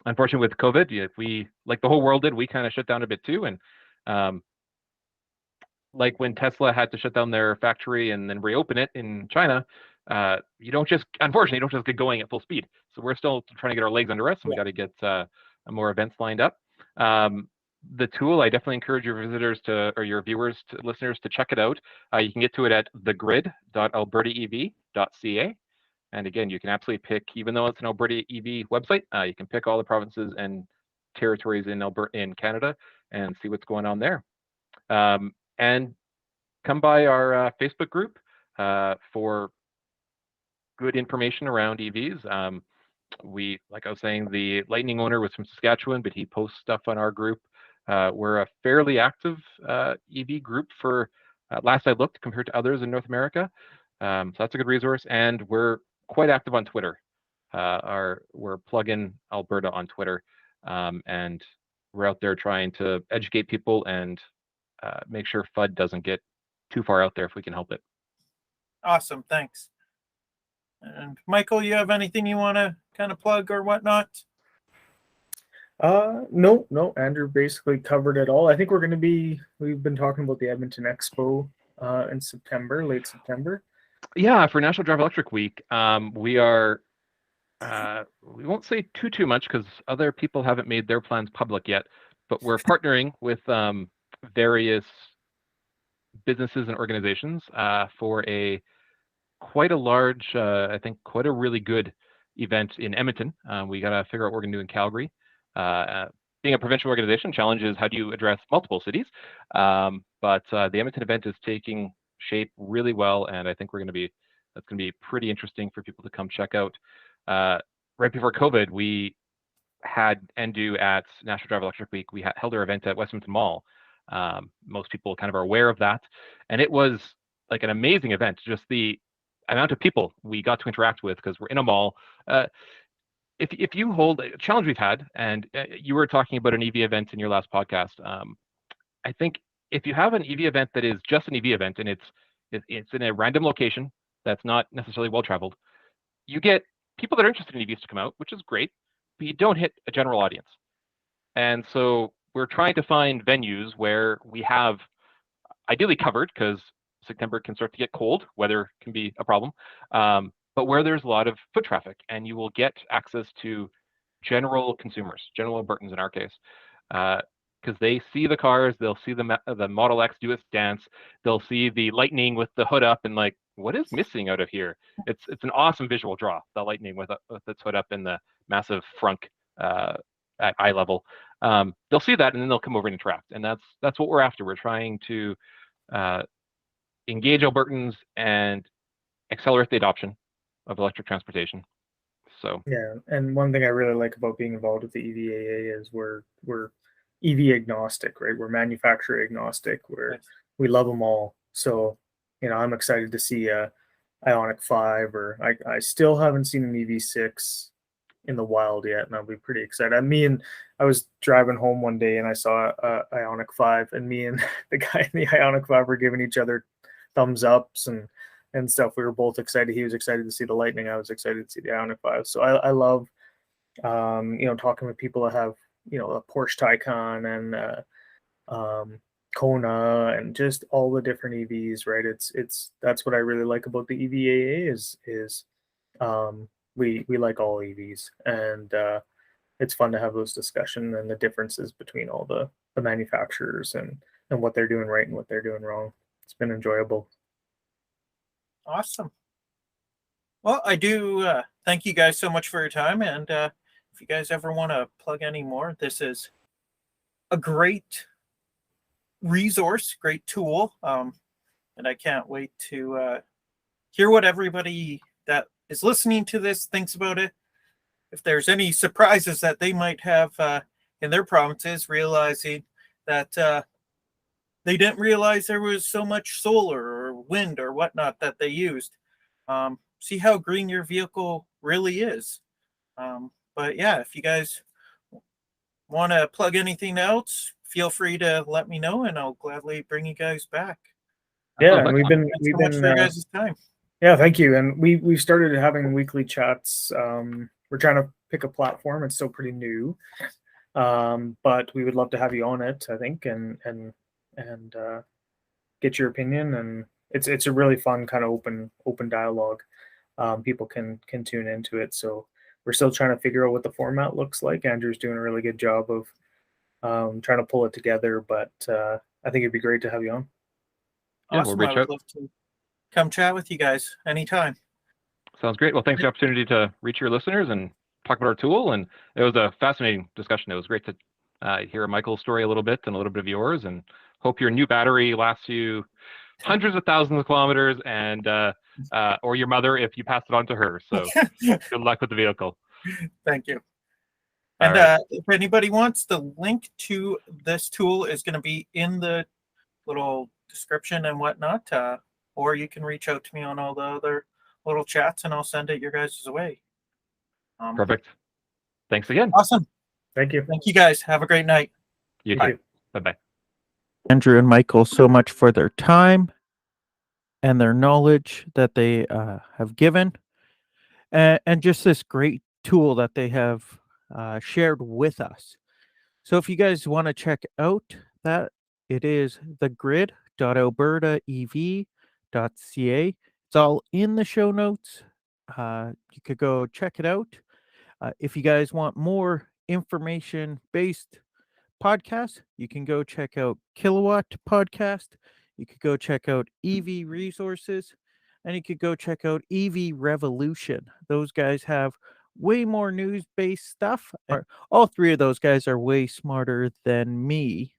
Unfortunately, with COVID, we, like the whole world did, we kind of shut down a bit too. And like when Tesla had to shut down their factory and then reopen it in China, you don't just get going at full speed. So we're still trying to get our legs under us, and we got to get more events lined up. The tool, I definitely encourage your visitors or your viewers, listeners to check it out. You can get to it at thegrid.albertaev.ca. And again, you can absolutely pick, even though it's an Alberta EV website, you can pick all the provinces and territories in Canada and see what's going on there. And come by our Facebook group for good information around EVs. Like I was saying, the Lightning owner was from Saskatchewan, but he posts stuff on our group. We're a fairly active EV group for last I looked compared to others in North America. So that's a good resource. And we're quite active on Twitter. We're Plug-in Alberta on Twitter. And we're out there trying to educate people and make sure FUD doesn't get too far out there if we can help it. Awesome, thanks. And Michael, you have anything you want to kind of plug or whatnot? No, Andrew basically covered it all. I think we've been talking about the Edmonton Expo in September, late September. Yeah, for National Drive Electric Week, we are, we won't say too much because other people haven't made their plans public yet, but we're partnering with various businesses and organizations for quite a large, I think quite a really good event in Edmonton. We got to figure out what we're going to do in Calgary. Being a provincial organization, challenge is how do you address multiple cities? But the Edmonton event is taking shape really well, and I think that's going to be pretty interesting for people to come check out. Right before COVID, we had Andrew at National Drive Electric Week. We held our event at Westminster Mall. Most people kind of are aware of that, and it was like an amazing event. Just the amount of people we got to interact with because we're in a mall. If you hold a challenge we've had, and you were talking about an EV event in your last podcast, I think if you have an EV event that is just an EV event and it's in a random location that's not necessarily well traveled, you get people that are interested in EVs to come out, which is great, but you don't hit a general audience. And so we're trying to find venues where we have ideally covered, because September can start to get cold, weather can be a problem, but where there's a lot of foot traffic, and you will get access to general consumers, general Albertans in our case, because they see the cars, they'll see the Model X do its dance, they'll see the Lightning with the hood up, and like, what is missing out of here? It's an awesome visual draw, the Lightning with its hood up and the massive frunk at eye level. They'll see that, and then they'll come over and interact, and that's what we're after. We're trying to engage Albertans and accelerate the adoption of electric transportation. So yeah, and one thing I really like about being involved with the EVAA is we're EV agnostic, right? We're manufacturer agnostic. We love them all. So I'm excited to see a Ioniq 5, or I still haven't seen an EV6 in the wild yet, and I'll be pretty excited. I was driving home one day and I saw a Ioniq 5, and me and the guy in the Ioniq 5 were giving each other thumbs ups and stuff. We were both excited. He was excited to see the Lightning. I was excited to see the Ioniq 5. So I love Talking with people that have, a Porsche Taycan and Kona and just all the different EVs, right? That's what I really like about the EVAA is we like all EVs, and it's fun to have those discussions and the differences between all the manufacturers and what they're doing right and what they're doing wrong. It's been enjoyable. Awesome. Well, I do thank you guys so much for your time, and if you guys ever want to plug any more, this is a great resource, great tool, and I can't wait to hear what everybody that is listening to this thinks about it. If there's any surprises that they might have in their provinces, realizing that they didn't realize there was so much solar or wind or whatnot that they used. See how green your vehicle really is. But yeah, if you guys want to plug anything else, feel free to let me know, and I'll gladly bring you guys back. Yeah, and we've been so much for your guys' time. Yeah, thank you. And we've started having weekly chats. We're trying to pick a platform. It's still pretty new, but we would love to have you on it, I think, and get your opinion. And it's a really fun kind of open dialogue. People can tune into it. So we're still trying to figure out what the format looks like. Andrew's doing a really good job of trying to pull it together, but I think it'd be great to have you on. Yeah, Awesome. we'll I reach would out. love to come chat with you guys anytime. Sounds great. Well, thanks for the opportunity to reach your listeners and talk about our tool. And it was a fascinating discussion. It was great to hear Michael's story a little bit and a little bit of yours, and hope your new battery lasts you hundreds of thousands of kilometers, and or your mother if you pass it on to her. So good luck with the vehicle. Thank you. All And right. if anybody wants, the link to this tool is going to be in the little description and whatnot, or you can reach out to me on all the other little chats and I'll send it your guys' way. Perfect. Thanks again. Awesome. Thank you. Thank you guys. Have a great night. You Bye. too. Bye-bye. Andrew and Michael so much for their time and their knowledge that they have given, and just this great tool that they have shared with us. So if you guys want to check out that, it is thegrid.albertaev.ca. It's all in the show notes. You could go check it out. If you guys want more information-based podcasts, you can go check out Kilowatt Podcast. You could go check out EV Resources, and you could go check out EV Revolution. Those guys have way more news-based stuff. All three of those guys are way smarter than me.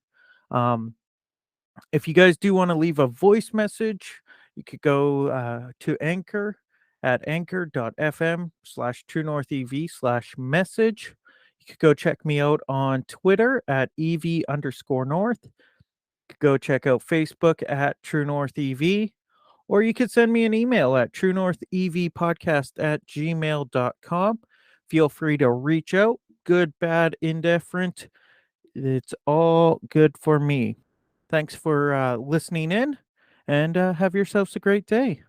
If you guys do want to leave a voice message, you could go to Anchor at anchor.fm/TrueNorthEV/message. You could go check me out on Twitter at EV_North. You could go check out Facebook at TrueNorthEV. Or you could send me an email at truenorthevpodcast@gmail.com. Feel free to reach out. Good, bad, indifferent. It's all good for me. Thanks for listening in, and have yourselves a great day.